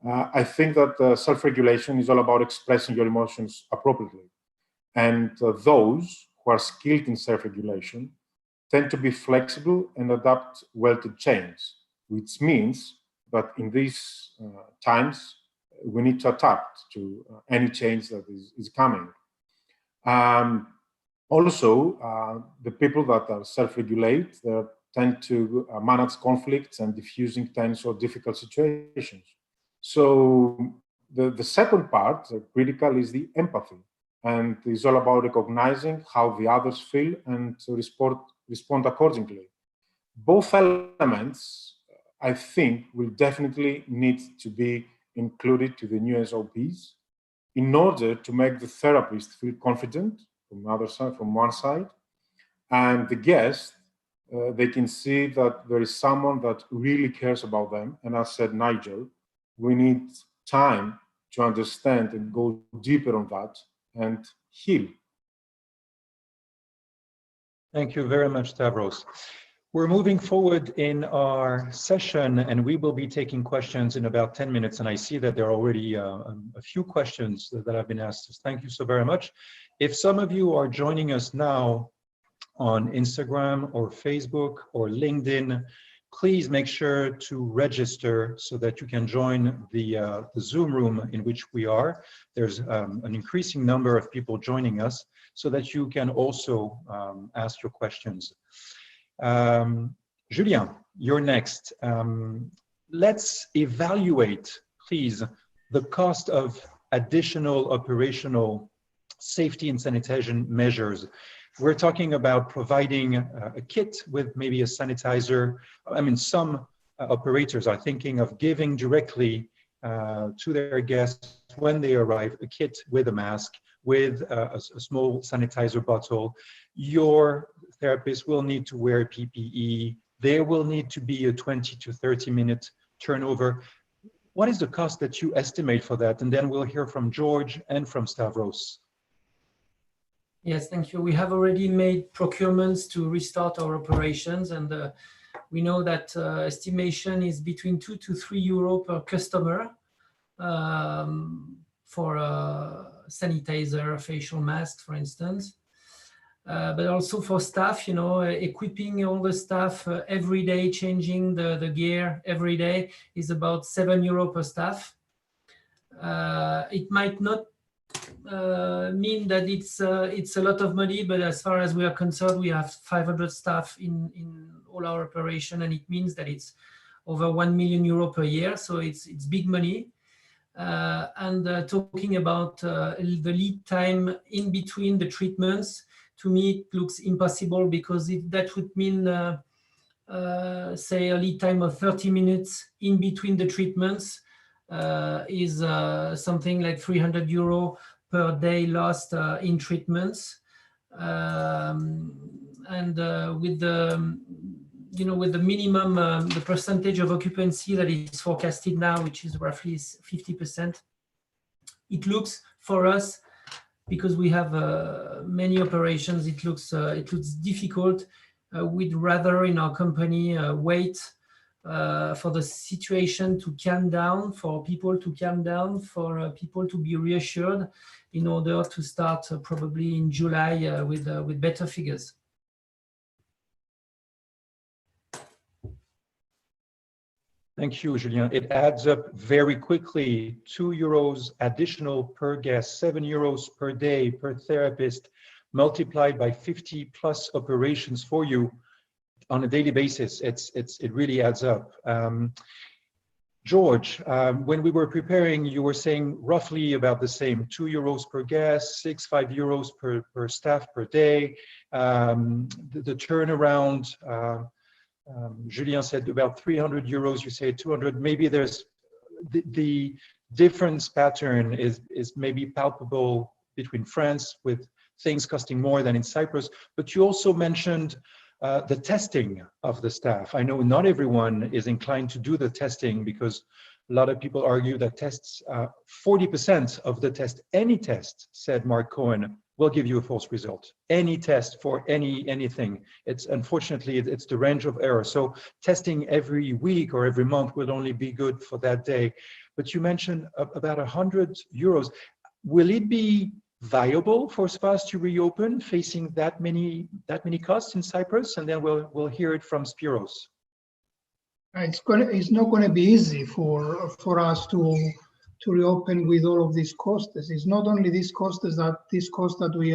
I think that self-regulation is all about expressing your emotions appropriately. And those who are skilled in self-regulation tend to be flexible and adapt well to change, which means that in these times, we need to adapt to any change that is coming. Also, the people that are self-regulate tend to manage conflicts and diffusing tense or difficult situations. So the second part, critical, is the empathy, and it's all about recognizing how the others feel and to respond accordingly. Both elements, I think, will definitely need to be included to the new SOPs in order to make the therapist feel confident from one side, and the guest, they can see that there is someone that really cares about them. And as said Nigel, we need time to understand and go deeper on that and heal. Thank you very much, Stavros. We're moving forward in our session, and we will be taking questions in about 10 minutes. And I see that there are already a few questions that have been asked. So thank you so very much. If some of you are joining us now on Instagram or Facebook or LinkedIn, please make sure to register so that you can join the Zoom room in which we are. There's an increasing number of people joining us so that you can also ask your questions. Julien, you're next. Let's evaluate, please, the cost of additional operational safety and sanitation measures. We're talking about providing a kit with maybe a sanitizer. I mean, some operators are thinking of giving directly to their guests when they arrive a kit with a mask, with a small sanitizer bottle. Your therapist will need to wear PPE. There will need to be a 20 to 30 minute turnover. What is the cost that you estimate for that? And then we'll hear from George and from Stavros. Yes, thank you. We have already made procurements to restart our operations, and we know that estimation is between 2 to 3 euro per customer for a sanitizer, facial mask, for instance. but also for staff, you know, equipping all the staff every day, changing the gear every day is about €7 per staff. It might not mean that it's a lot of money, but as far as we are concerned, we have 500 staff in all our operation, and it means that it's over €1 million per year, so it's big money. And talking about the lead time in between the treatments, to me it looks impossible, because that would mean say a lead time of 30 minutes in between the treatments is something like €300 per day lost in treatments. And with the with the minimum, the percentage of occupancy that is forecasted now, which is roughly 50%, it looks for us, because we have many operations, it looks difficult. We'd rather in our company wait for the situation to calm down, for people to calm down, for people to be reassured, in order to start probably in July with better figures. Thank you, Julien. It adds up very quickly. €2 additional per guest, €7 per day per therapist, multiplied by 50 plus operations for you on a daily basis. It really adds up. George, when we were preparing, you were saying roughly about the same: €2 per guest, €5 per staff per day. The turnaround. Julien said about €300, you say 200. Maybe there's the difference pattern is maybe palpable between France, with things costing more than in Cyprus. But you also mentioned the testing of the staff. I know not everyone is inclined to do the testing, because a lot of people argue that tests, 40% of the test, any test, said Mark Cohen, will give you a false result. Any test for anything. It's unfortunately, it's the range of error. So testing every week or every month will only be good for that day. But you mentioned about €100. Will it be viable for spas to reopen facing that many costs in Cyprus? And then we'll hear it from Spiros. It's not going to be easy for us to reopen with all of these costs. It's not only these costs that we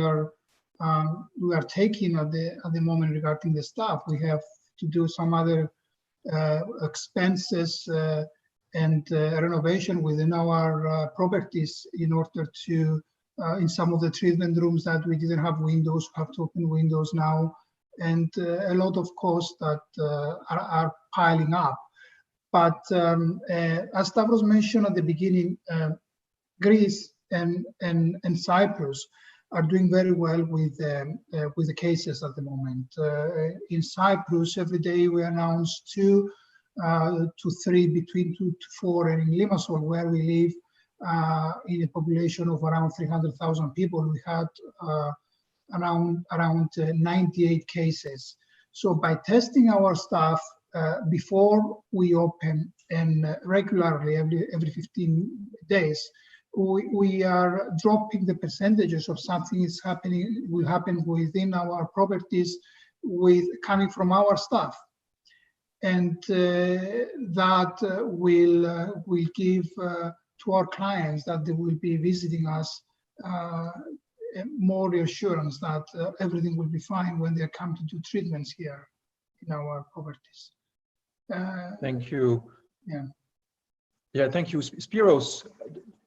are taking at the moment regarding the staff. We have to do some other expenses and renovation within our properties, in order to in some of the treatment rooms that we didn't have windows, have to open windows now, and a lot of costs that are piling up. But as Stavros mentioned at the beginning, Greece and Cyprus are doing very well with the cases at the moment. In Cyprus, every day we announce 2 to 3, between 2 to 4, and in Limassol, where we live, in a population of around 300,000 people, we had around 98 cases. So by testing our staff before we open, and regularly every 15 days, we are dropping the percentages of something will happen within our properties coming from our staff, and that will give to our clients that they will be visiting us more reassurance that everything will be fine when they come to do treatments here in our properties. Thank you. Yeah, thank you. Spiros,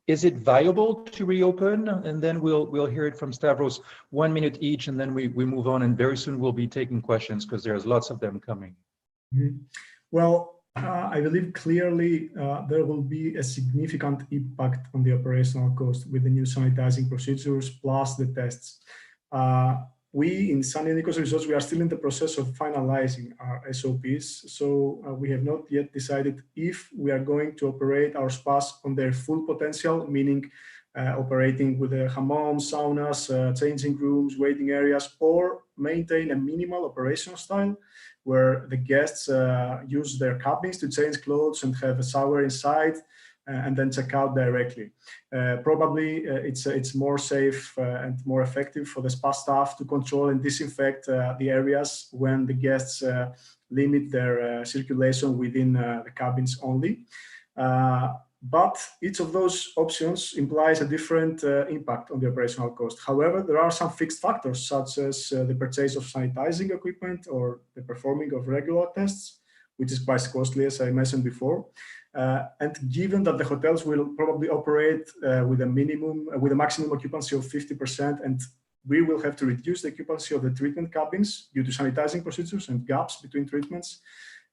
is it viable to reopen? And then we'll hear it from Stavros. 1 minute each, and then we move on, and very soon we'll be taking questions, because there's lots of them coming. Mm-hmm. Well, I believe clearly there will be a significant impact on the operational cost with the new sanitizing procedures plus the tests. We in Sunny Nikos Resorts, we are still in the process of finalizing our SOPs. So we have not yet decided if we are going to operate our spas on their full potential, meaning operating with the hammams, saunas, changing rooms, waiting areas, or maintain a minimal operation style where the guests use their cabins to change clothes and have a shower inside, and then check out directly. Probably it's more safe and more effective for the spa staff to control and disinfect the areas when the guests limit their circulation within the cabins only. But each of those options implies a different impact on the operational cost. However, there are some fixed factors, such as the purchase of sanitizing equipment or the performing of regular tests, which is quite costly, as I mentioned before. And given that the hotels will probably operate with a maximum occupancy of 50%, and we will have to reduce the occupancy of the treatment cabins due to sanitizing procedures and gaps between treatments,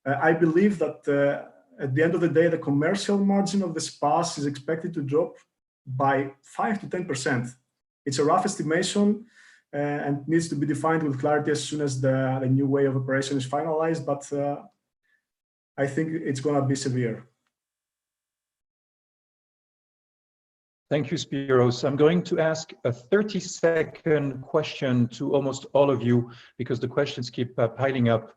I believe that at the end of the day, the commercial margin of the spas is expected to drop by 5 to 10%. It's a rough estimation and needs to be defined with clarity as soon as the new way of operation is finalized, but I think it's going to be severe. Thank you, Spiros. I'm going to ask a 30-second question to almost all of you because the questions keep piling up.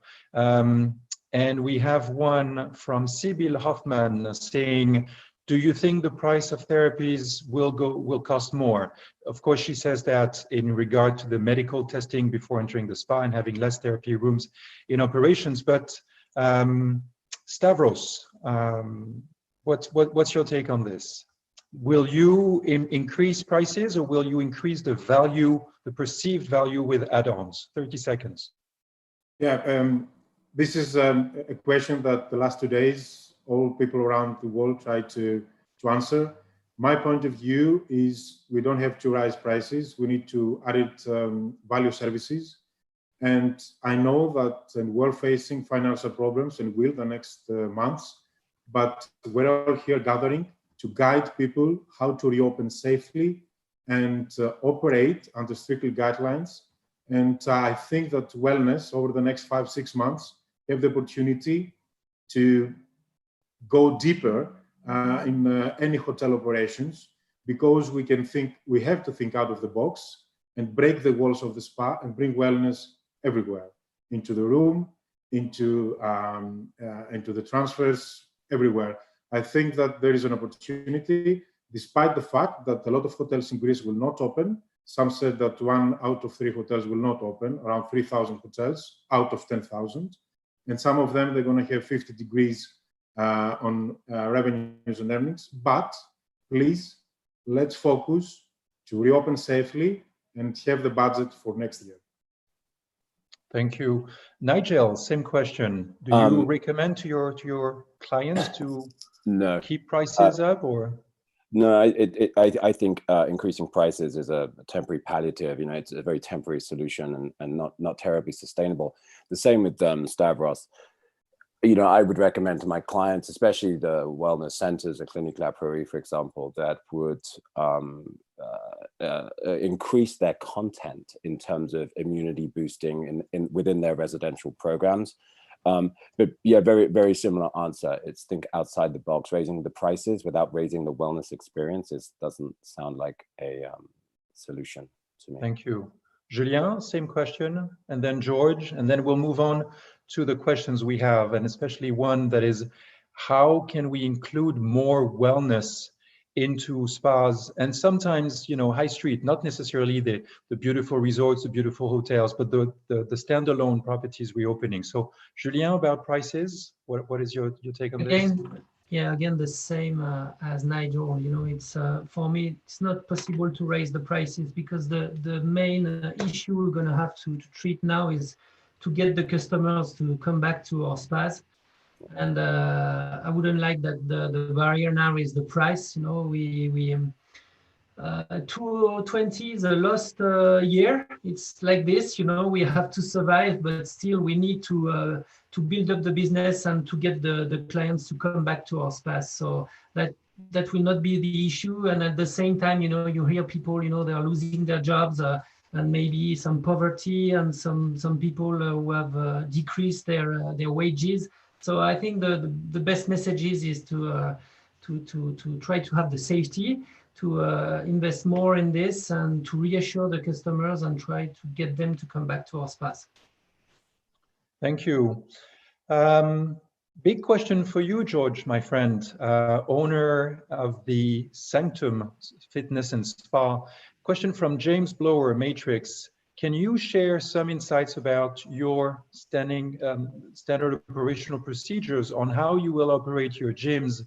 And we have one from Sibyl Hoffman saying, do you think the price of therapies will cost more? Of course, she says that in regard to the medical testing before entering the spa and having less therapy rooms in operations. But Stavros, what's your take on this? Will you increase prices, or will you increase the value, the perceived value with add-ons? 30 seconds. Yeah, this is a question that the last 2 days, all people around the world try to answer. My point of view is we don't have to raise prices. We need to add value services. And I know that we're facing financial problems and will the next months, but we're all here gathering to guide people how to reopen safely and operate under strict guidelines. And I think that wellness over the next 5-6 months have the opportunity to go deeper in any hotel operations, because we have to think out of the box and break the walls of the spa and bring wellness everywhere, into the room, into the transfers, everywhere. I think that there is an opportunity, despite the fact that a lot of hotels in Greece will not open. Some said that 1 out of 3 hotels will not open, around 3,000 hotels out of 10,000. And some of them, they're going to have 50 degrees on revenues and earnings. But please, let's focus to reopen safely and have the budget for next year. Thank you. Nigel, same question. Do you recommend to your clients to keep prices up, or? No, I think increasing prices is a temporary palliative. You know, it's a very temporary solution and not terribly sustainable. The same with Stavros. You know, I would recommend to my clients, especially the wellness centers, a clinic la prairie, for example, that would increase their content in terms of immunity boosting within their residential programs. But yeah, very, very similar answer. It's think outside the box. Raising the prices without raising the wellness experiences doesn't sound like a solution to me. Thank you. Julien, same question, and then George, and then we'll move on to the questions we have, and especially one that is, how can we include more wellness into spas? And sometimes, you know, high street, not necessarily the beautiful resorts, the beautiful hotels, but the standalone properties reopening. So Julien, about prices, what is your take on this? Yeah, again, the same as Nigel. You know, it's for me, it's not possible to raise the prices, because the main issue we're going to have to treat now is to get the customers to come back to our spas. And I wouldn't like that the barrier now is the price. You know, 2020 is a lost year. It's like this, you know, we have to survive, but still we need to build up the business and to get the clients to come back to our spas. So that will not be the issue. And at the same time, you know, you hear people, you know, they are losing their jobs and maybe some poverty and some people who have decreased their wages. So I think the best message is to try to have the safety, to invest more in this, and to reassure the customers and try to get them to come back to our spas. Thank you. Big question for you, George, my friend, owner of the Sanctum Fitness and Spa. Question from James Blower, Matrix. Can you share some insights about your standard operational procedures on how you will operate your gyms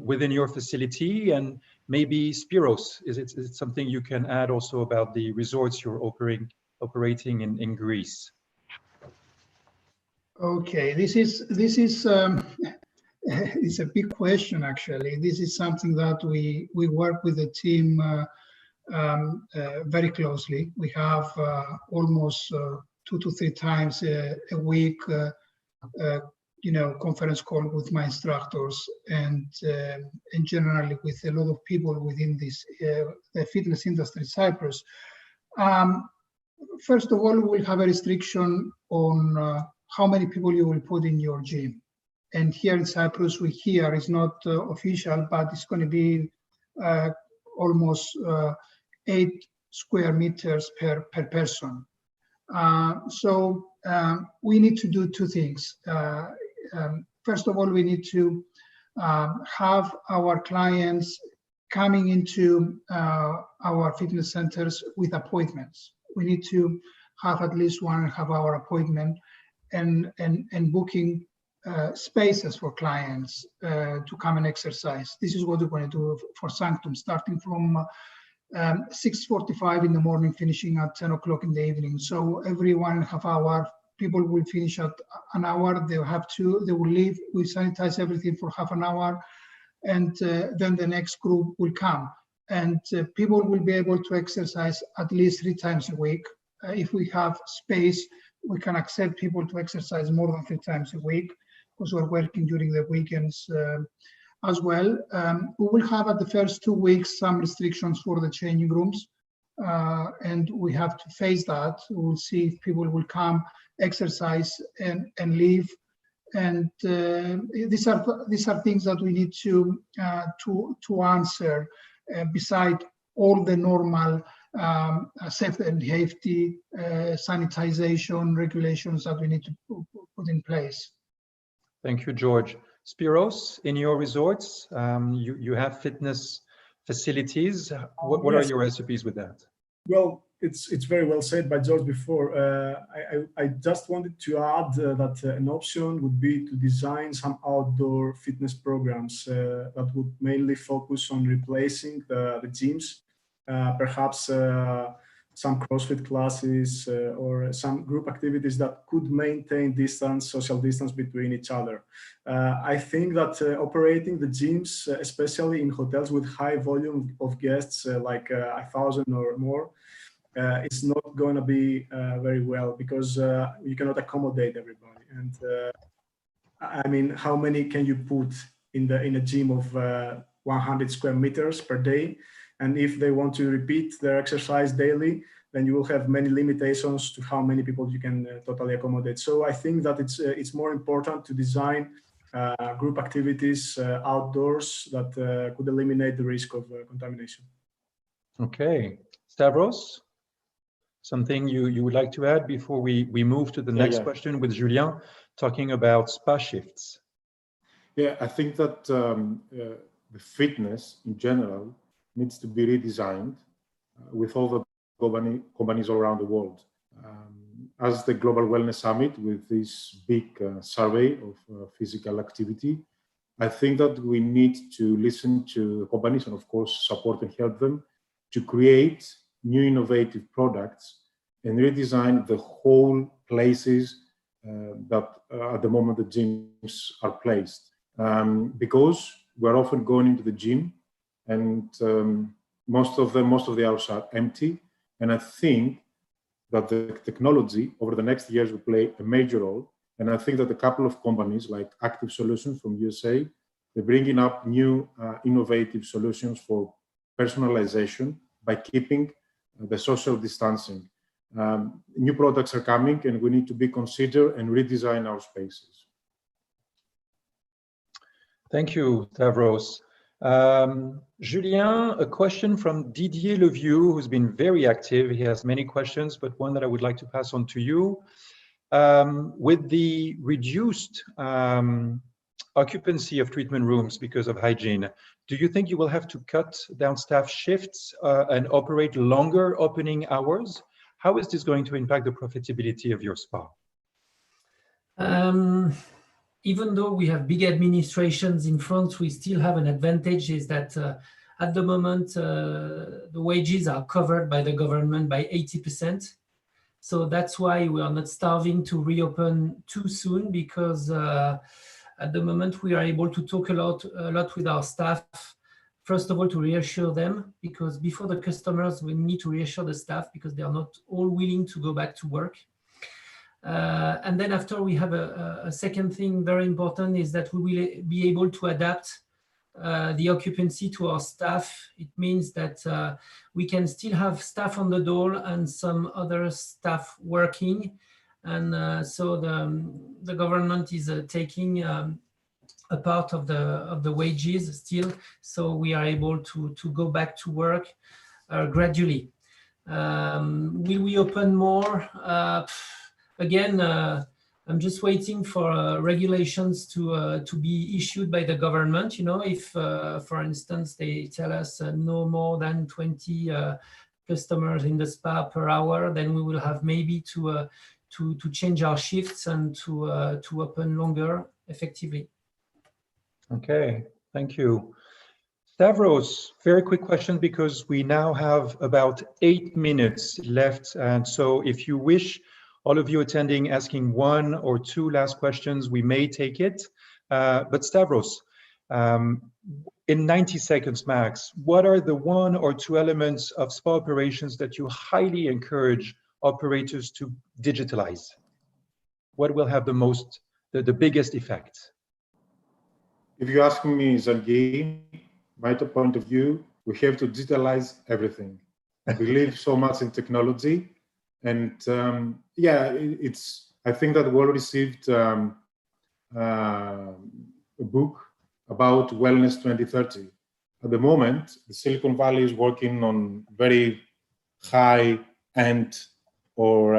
within your facility? And maybe Spiros, is it something you can add also about the resorts you're operating in Greece? Okay, this is it's a big question actually. This is something that we work with the team very closely. We have almost 2 to 3 times a week, conference call with my instructors and generally with a lot of people within this the fitness industry in Cyprus. First of all, we'll have a restriction on how many people you will put in your gym. And here in Cyprus, it's not official, but it's going to be almost 8 square meters per person. So we need to do 2 things. First of all, we need to have our clients coming into our fitness centers with appointments. We need to have at least 1.5 hour appointment and booking spaces for clients to come and exercise. This is what we're going to do for Sanctum, starting from 6:45 in the morning, finishing at 10 o'clock in the evening. So every 1.5 hour, people will finish at an hour. They will leave. We sanitize everything for half an hour, and then the next group will come. And people will be able to exercise at least 3 times a week. If we have space, we can accept people to exercise more than 3 times a week because we're working during the weekends as well. We will have at the first 2 weeks some restrictions for the changing rooms, and we have to face that. We'll see if people will come, exercise, and leave. And these are things that we need to answer beside all the normal safety and safety, sanitization regulations that we need to put in place. Thank you, George. Spiros, in your resorts, you have fitness facilities. What are your recipes with that? Well, it's very well said by George before. I just wanted to add that an option would be to design some outdoor fitness programs that would mainly focus on replacing the gyms, perhaps some CrossFit classes or some group activities that could maintain social distance between each other. I think that operating the gyms, especially in hotels with high volume of guests, like 1,000 or more, it's not going to be very well because you cannot accommodate everybody. And I mean, how many can you put in a gym of 100 square meters per day? And if they want to repeat their exercise daily, then you will have many limitations to how many people you can totally accommodate. So I think that it's more important to design group activities outdoors that could eliminate the risk of contamination. Okay, Stavros, something you would like to add before we move to the next question with Julien, talking about spa shifts? Yeah, I think that the fitness in general needs to be redesigned with all the companies all around the world. As the Global Wellness Summit with this big survey of physical activity, I think that we need to listen to the companies and of course support and help them to create new innovative products and redesign the whole places that at the moment the gyms are placed. Because we're often going into the gym and most of the hours are empty. And I think that the technology over the next years will play a major role. And I think that a couple of companies like Active Solutions from USA, they're bringing up new innovative solutions for personalization by keeping the social distancing. New products are coming and we need to be considered and redesign our spaces. Thank you, Stavros. Julien, a question from Didier Levieux, who's been very active. He has many questions, but one that I would like to pass on to you. With the reduced occupancy of treatment rooms because of hygiene, do you think you will have to cut down staff shifts and operate longer opening hours? How is this going to impact the profitability of your spa? Even though we have big administrations in France, we still have an advantage, is that at the moment, the wages are covered by the government by 80%. So that's why we are not starving to reopen too soon, because at the moment we are able to talk a lot with our staff. First of all, to reassure them, because before the customers, we need to reassure the staff because they are not all willing to go back to work. And then after, we have a second thing very important, is that we will be able to adapt the occupancy to our staff. It means that we can still have staff on the door and some other staff working. And so the government is taking a part of the wages still. So we are able to go back to work gradually. Will we open more? Again, I'm just waiting for regulations to be issued by the government. You know, if, for instance, they tell us no more than 20 customers in the spa per hour, then we will have maybe to change our shifts and to open longer effectively. Okay, thank you. Stavros, very quick question, because we now have about 8 minutes left. And so if you wish, all of you attending, asking 1 or 2 last questions, we may take it. But Stavros, in 90 seconds max, what are the 1 or 2 elements of spa operations that you highly encourage operators to digitalize? What will have the biggest effect? If you ask me, Sergei, my point of view, we have to digitalize everything. I believe so much in technology. And yeah, I think that we all received a book about Wellness 2030. At the moment, the Silicon Valley is working on very high-end, or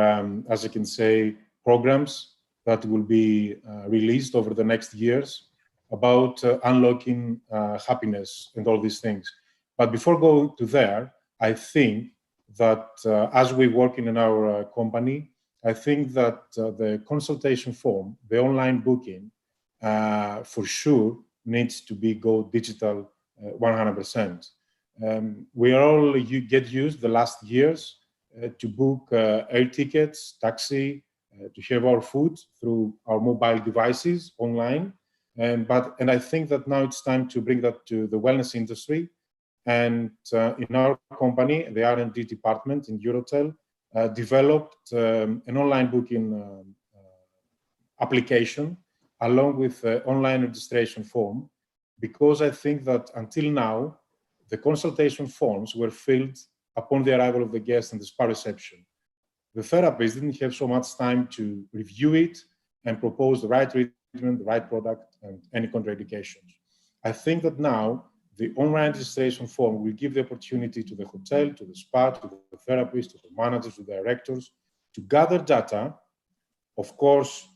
as I can say, programs that will be released over the next years about unlocking happiness and all these things. But before going to there, I think that as we work in our company, I think that the consultation form, the online booking, for sure needs to go digital 100%. We are all get used the last years to book air tickets, taxi, to have our food through our mobile devices online. And I think that now it's time to bring that to the wellness industry. And in our company, the R&D department in Eurotel developed an online booking application along with an online registration form, because I think that until now, the consultation forms were filled upon the arrival of the guest in the spa reception. The therapist didn't have so much time to review it and propose the right treatment, the right product, and any contraindications. I think that now the online registration form will give the opportunity to the hotel, to the spa, to the therapist, to the managers, to the directors, to gather data, of course,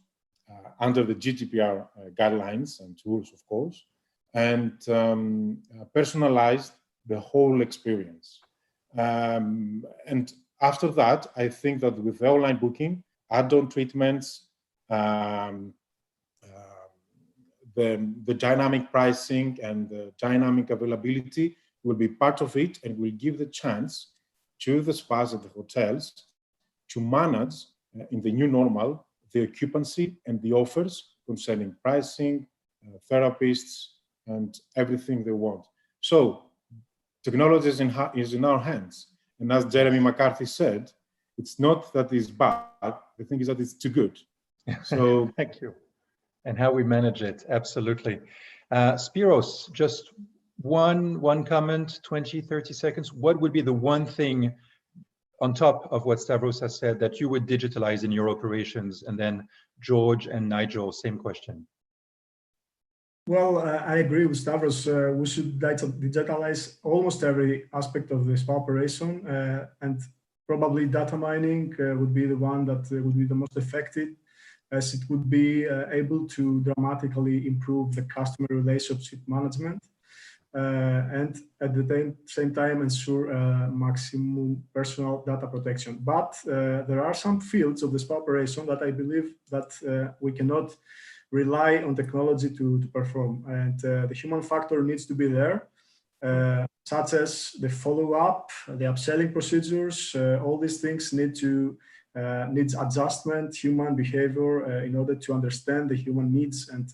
under the GDPR guidelines and rules, of course, and personalize the whole experience. And after that, I think that with the online booking, add-on treatments, the dynamic pricing and the dynamic availability will be part of it, and will give the chance to the spas and the hotels to manage in the new normal the occupancy and the offers concerning pricing, therapists, and everything they want. So technology is in our hands. And as Jeremy McCarthy said, it's not that it's bad, the thing is that it's too good. So thank you. And how we manage it, absolutely. Spiros, just one comment, 20, 30 seconds. What would be the one thing on top of what Stavros has said that you would digitalize in your operations? And then George and Nigel, same question. Well, I agree with Stavros. We should digitalize almost every aspect of the spa operation, and probably data mining would be the one that would be the most effective. as it would be able to dramatically improve the customer relationship management and at the same time ensure maximum personal data protection. But there are some fields of the spa operation that I believe that we cannot rely on technology to perform, and the human factor needs to be there, such as the follow-up, the upselling procedures. All these things needs adjustment, human behavior in order to understand the human needs and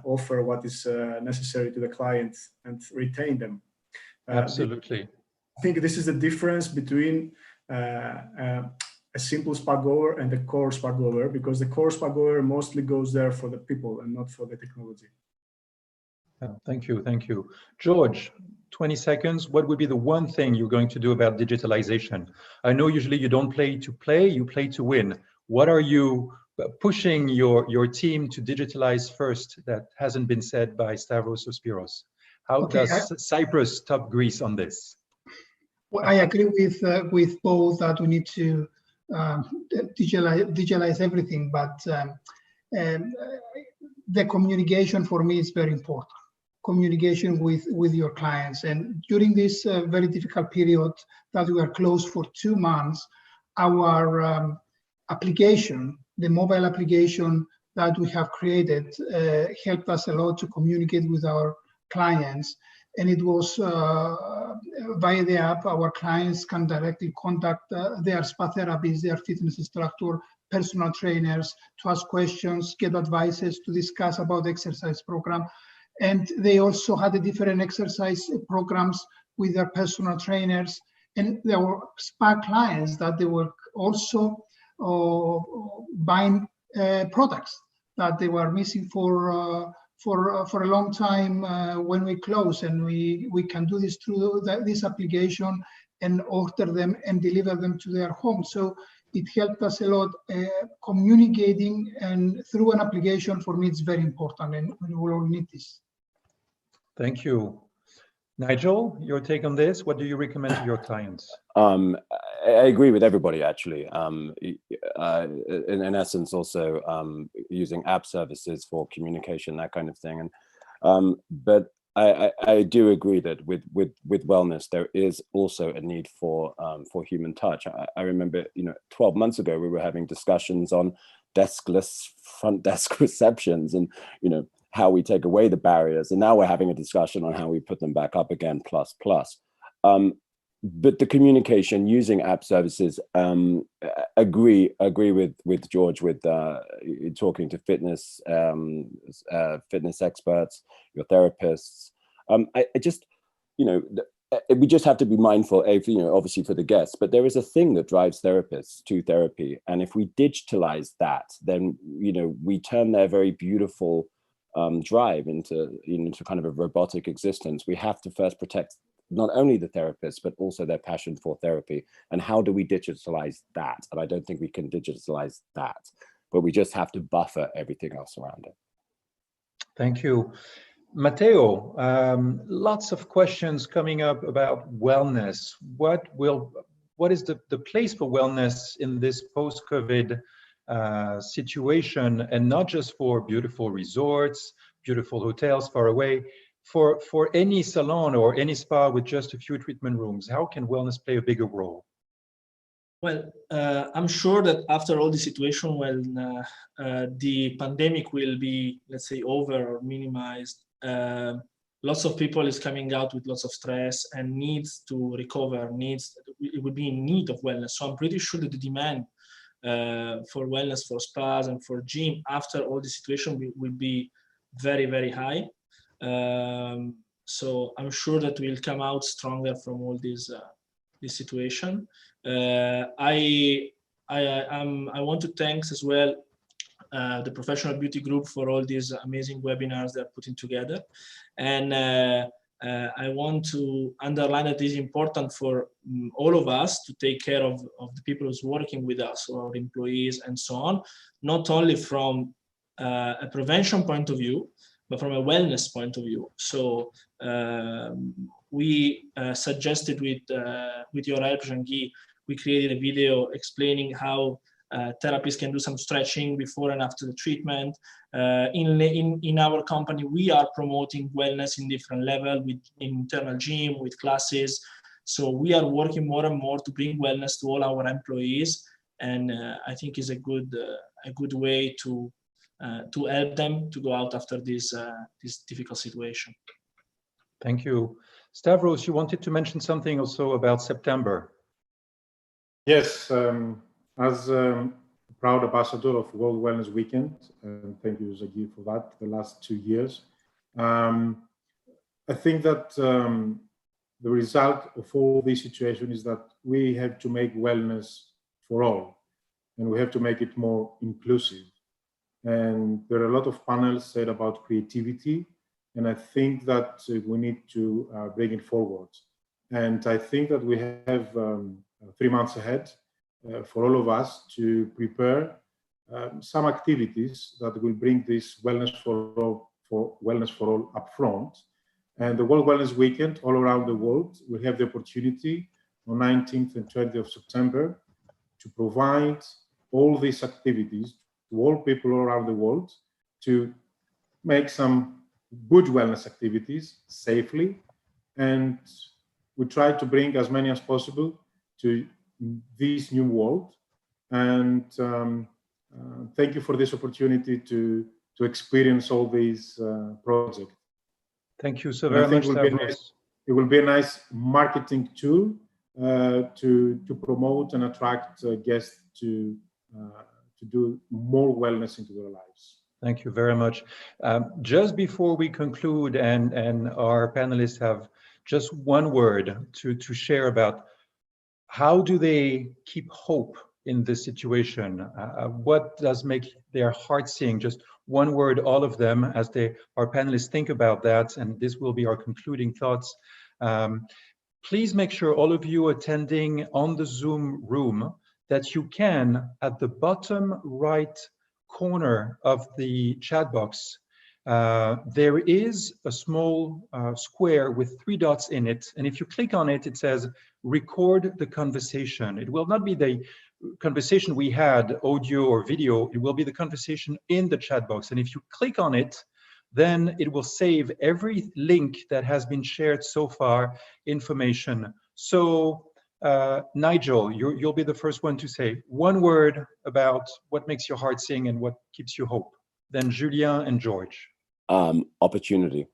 offer what is necessary to the client and retain them. Absolutely. I think this is the difference between a simple spa goer and a core spa goer, because the core spa goer mostly goes there for the people and not for the technology. Thank you, thank you. George, 20 seconds. What would be the one thing you're going to do about digitalization? I know usually you don't play to play, you play to win. What are you pushing your team to digitalize first that hasn't been said by Stavros or Spiros? How does Cyprus top Greece on this? Well, I agree with both that we need to digitalize everything, but the communication for me is very important. Communication with your clients, and during this very difficult period that we were closed for 2 months, our application, the mobile application that we have created, helped us a lot to communicate with our clients. And it was via the app, our clients can directly contact their spa therapists, their fitness instructor, personal trainers, to ask questions, get advices, to discuss about the exercise program. And they also had a different exercise programs with their personal trainers. And there were spa clients that they were also buying products that they were missing for a long time when we close, and we can do this through this application and order them and deliver them to their home. So it helped us a lot. Communicating and through an application, for me, it's very important, and we will all need this. Thank you. Nigel, your take on this? What do you recommend to your clients? I agree with everybody, actually. In essence, also using app services for communication, that kind of thing. And but I do agree that with wellness, there is also a need for human touch. I remember, 12 months ago, we were having discussions on deskless front desk receptions, and how we take away the barriers, and now we're having a discussion on how we put them back up again, plus. But the communication using app services, agree with George with talking to fitness experts, your therapists. I just, we just have to be mindful, obviously for the guests, but there is a thing that drives therapists to therapy, and if we digitalize that, then we turn their very beautiful drive into kind of a robotic existence. We have to first protect not only the therapists, but also their passion for therapy. And how do we digitalize that? And I don't think we can digitalize that, but we just have to buffer everything else around it. Thank you. Matteo, lots of questions coming up about wellness. What is the place for wellness in this post-COVID situation, and not just for beautiful resorts, beautiful hotels far away, for any salon or any spa with just a few treatment rooms? How can wellness play a bigger role? Well, I'm sure that after all the situation, when the pandemic will be, let's say, over or minimized, lots of people is coming out with lots of stress and needs to recover, it would be in need of wellness. So I'm pretty sure that the demand for wellness, for spas and for gym after all the situation will be very, very high. So I'm sure that we'll come out stronger from all this situation. I want to thank as well the Professional Beauty Group for all these amazing webinars they're putting together, and I want to underline that it is important for all of us to take care of the people who's working with us, or our employees and so on, not only from a prevention point of view, but from a wellness point of view. So we suggested with your help, Jean-Guy, we created a video explaining how therapists can do some stretching before and after the treatment. In our company, we are promoting wellness in different levels with internal gym, with classes. So we are working more and more to bring wellness to all our employees, and I think is a good way to help them to go out after this difficult situation. Thank you. Stavros, you wanted to mention something also about September. Yes, as proud ambassador of World Wellness Weekend, and thank you, Zagi, for that, the last 2 years. I think that the result of all this situation is that we have to make wellness for all, and we have to make it more inclusive. And there are a lot of panels said about creativity, and I think that we need to bring it forward. And I think that we have 3 months ahead for all of us to prepare some activities that will bring this wellness for all up front. And the World Wellness Weekend all around the world will have the opportunity on 19th and 20th of September to provide all these activities to all people all around the world to make some good wellness activities safely. And we try to bring as many as possible to this new world. And thank you for this opportunity to experience all these projects. Thank you so very much, Stavros. It will be a nice marketing tool to promote and attract guests to do more wellness into their lives. Thank you very much. Just before we conclude, and our panelists have just one word to share about how do they keep hope in this situation? What does make their heart sing? Just one word, all of them, as our panelists think about that, and this will be our concluding thoughts. Please make sure all of you attending on the Zoom room that you can, at the bottom right corner of the chat box, there is a small square with 3 dots in it. And if you click on it, it says, record the conversation. It will not be the conversation we had, audio or video. It will be the conversation in the chat box. And if you click on it, then it will save every link that has been shared so far, information. So Nigel, you'll be the first one to say one word about what makes your heart sing and what keeps you hope. Then Julien and George. Opportunity.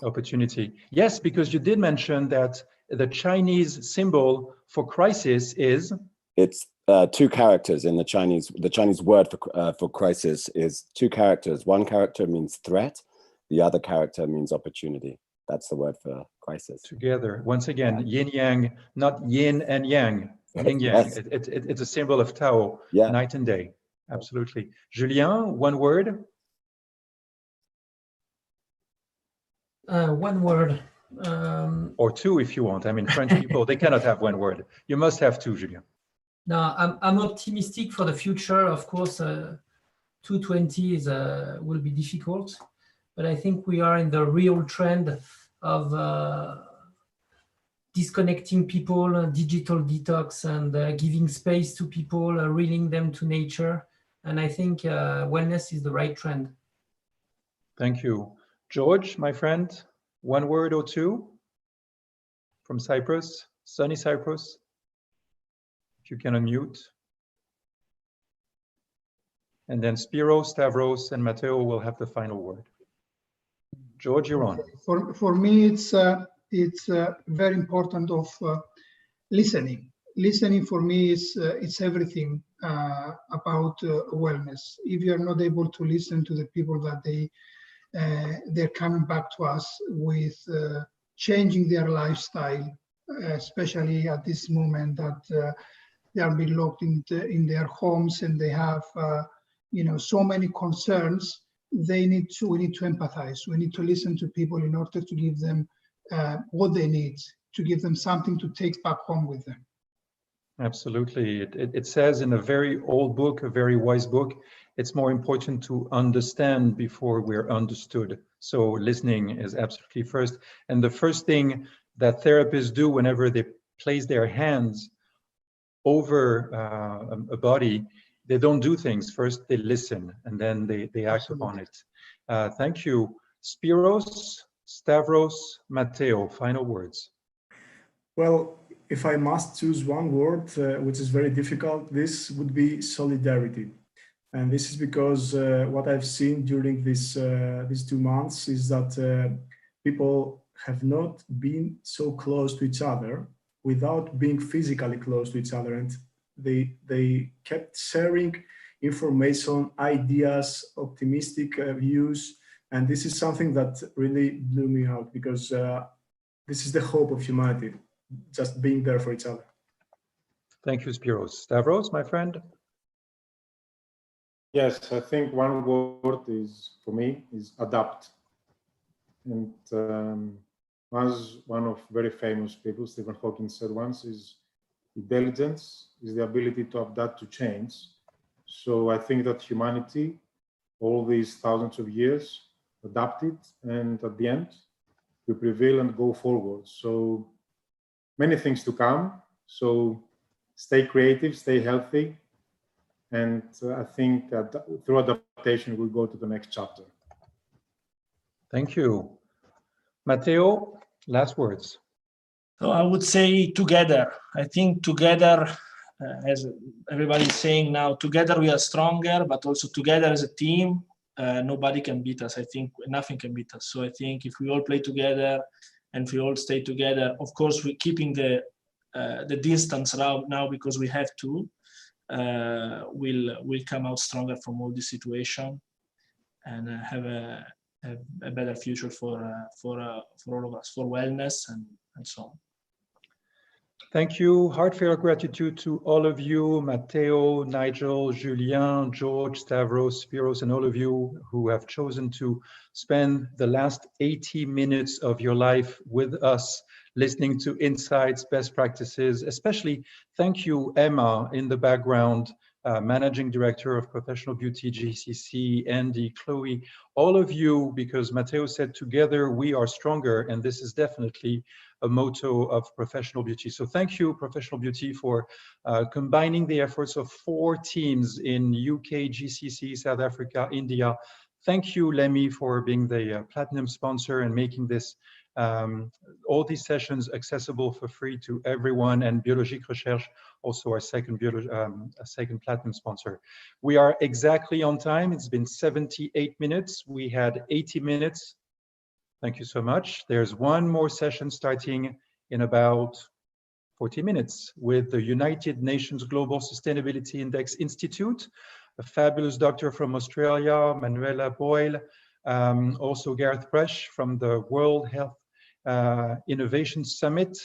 Opportunity. Yes, because you did mention that the Chinese symbol for crisis is? It's 2 characters in the Chinese. The Chinese word for crisis is 2 characters. One character means threat. The other character means opportunity. That's the word for crisis. Together. Once again, yin yang, not yin and yang. Yin yang. Yes. It's a symbol of Tao, night and day. Absolutely. Julien, one word. One word. Or 2 if you want. I mean, French people, they cannot have one word. You must have 2, Julien. No, I'm optimistic for the future. Of course, 2020 will be difficult, but I think we are in the real trend of disconnecting people, digital detox, and giving space to people, reeling them to nature. And I think wellness is the right trend. Thank you. George, my friend, one word or 2 from Cyprus, sunny Cyprus. If you can unmute. And then Spiro, Stavros, and Matteo will have the final word. George, you're on. For me, it's very important of listening. Listening for me is it's everything about wellness. If you are not able to listen to the people that they're coming back to us with changing their lifestyle, especially at this moment that they are being locked in their homes and they have so many concerns. We need to empathize. We need to listen to people in order to give them what they need, to give them something to take back home with them. Absolutely. It says in a very old book, a very wise book, it's more important to understand before we're understood. So listening is absolutely first. And the first thing that therapists do whenever they place their hands over a body, they don't do things. First, they listen, and then they act upon it. Thank you. Spiros, Stavros, Matteo, final words. Well, if I must choose one word, which is very difficult, this would be solidarity. And this is because what I've seen during these 2 months is that people have not been so close to each other without being physically close to each other. And they kept sharing information, ideas, optimistic views. And this is something that really blew me out, because this is the hope of humanity, just being there for each other. Thank you, Spiros. Stavros, my friend. Yes, I think one word is, for me, is adapt. And as one of very famous people, Stephen Hawking, said once, is intelligence is the ability to adapt to change. So I think that humanity, all these thousands of years, adapted, and at the end, we prevail and go forward. So many things to come. So stay creative, stay healthy. And I think that through adaptation, we'll go to the next chapter. Thank you. Matteo, last words. So I would say together. I think together, as everybody is saying now, together we are stronger, but also together as a team, nobody can beat us. I think nothing can beat us. So I think if we all play together and if we all stay together, of course, we're keeping the distance now because we have to, we'll come out stronger from all this situation and have a better future for all of us, for wellness and so on. Thank you. Heartfelt gratitude to all of you, Matteo, Nigel, Julien, George, Stavros, Spiros, and all of you who have chosen to spend the last 80 minutes of your life with us, listening to insights, best practices. Especially thank you, Emma, in the background, Managing Director of Professional Beauty GCC, Andy, Chloe, all of you, because Matteo said together we are stronger, and this is definitely a motto of Professional Beauty. So thank you, Professional Beauty, for combining the efforts of 4 teams in UK, GCC, South Africa, India. Thank you, Lemmy, for being the platinum sponsor and making this all these sessions accessible for free to everyone, and Biologique Recherche, also our second platinum sponsor. We are exactly on time. It's been 78 minutes. We had 80 minutes. Thank you so much. There's one more session starting in about 40 minutes with the United Nations Global Sustainability Index Institute, a fabulous doctor from Australia, Manuela Boyle, also Gareth Presch from the World Health Innovation Summit.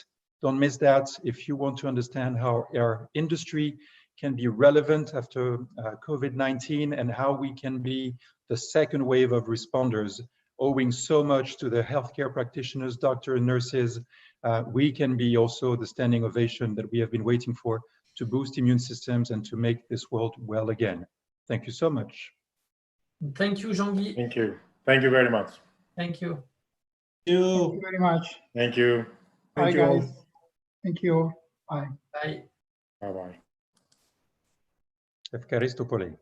Don't miss that if you want to understand how our industry can be relevant after COVID-19 and how we can be the second wave of responders. Owing so much to the healthcare practitioners, doctors, and nurses, we can be also the standing ovation that we have been waiting for to boost immune systems and to make this world well again. Thank you so much. Thank you, Jean-Guy. Thank you. Thank you very much. Thank you. Thank you very much. Thank you. Bye, Thank you all. guys. Thank you. Bye. Bye. Bye-bye. Ευχαριστώ πολύ.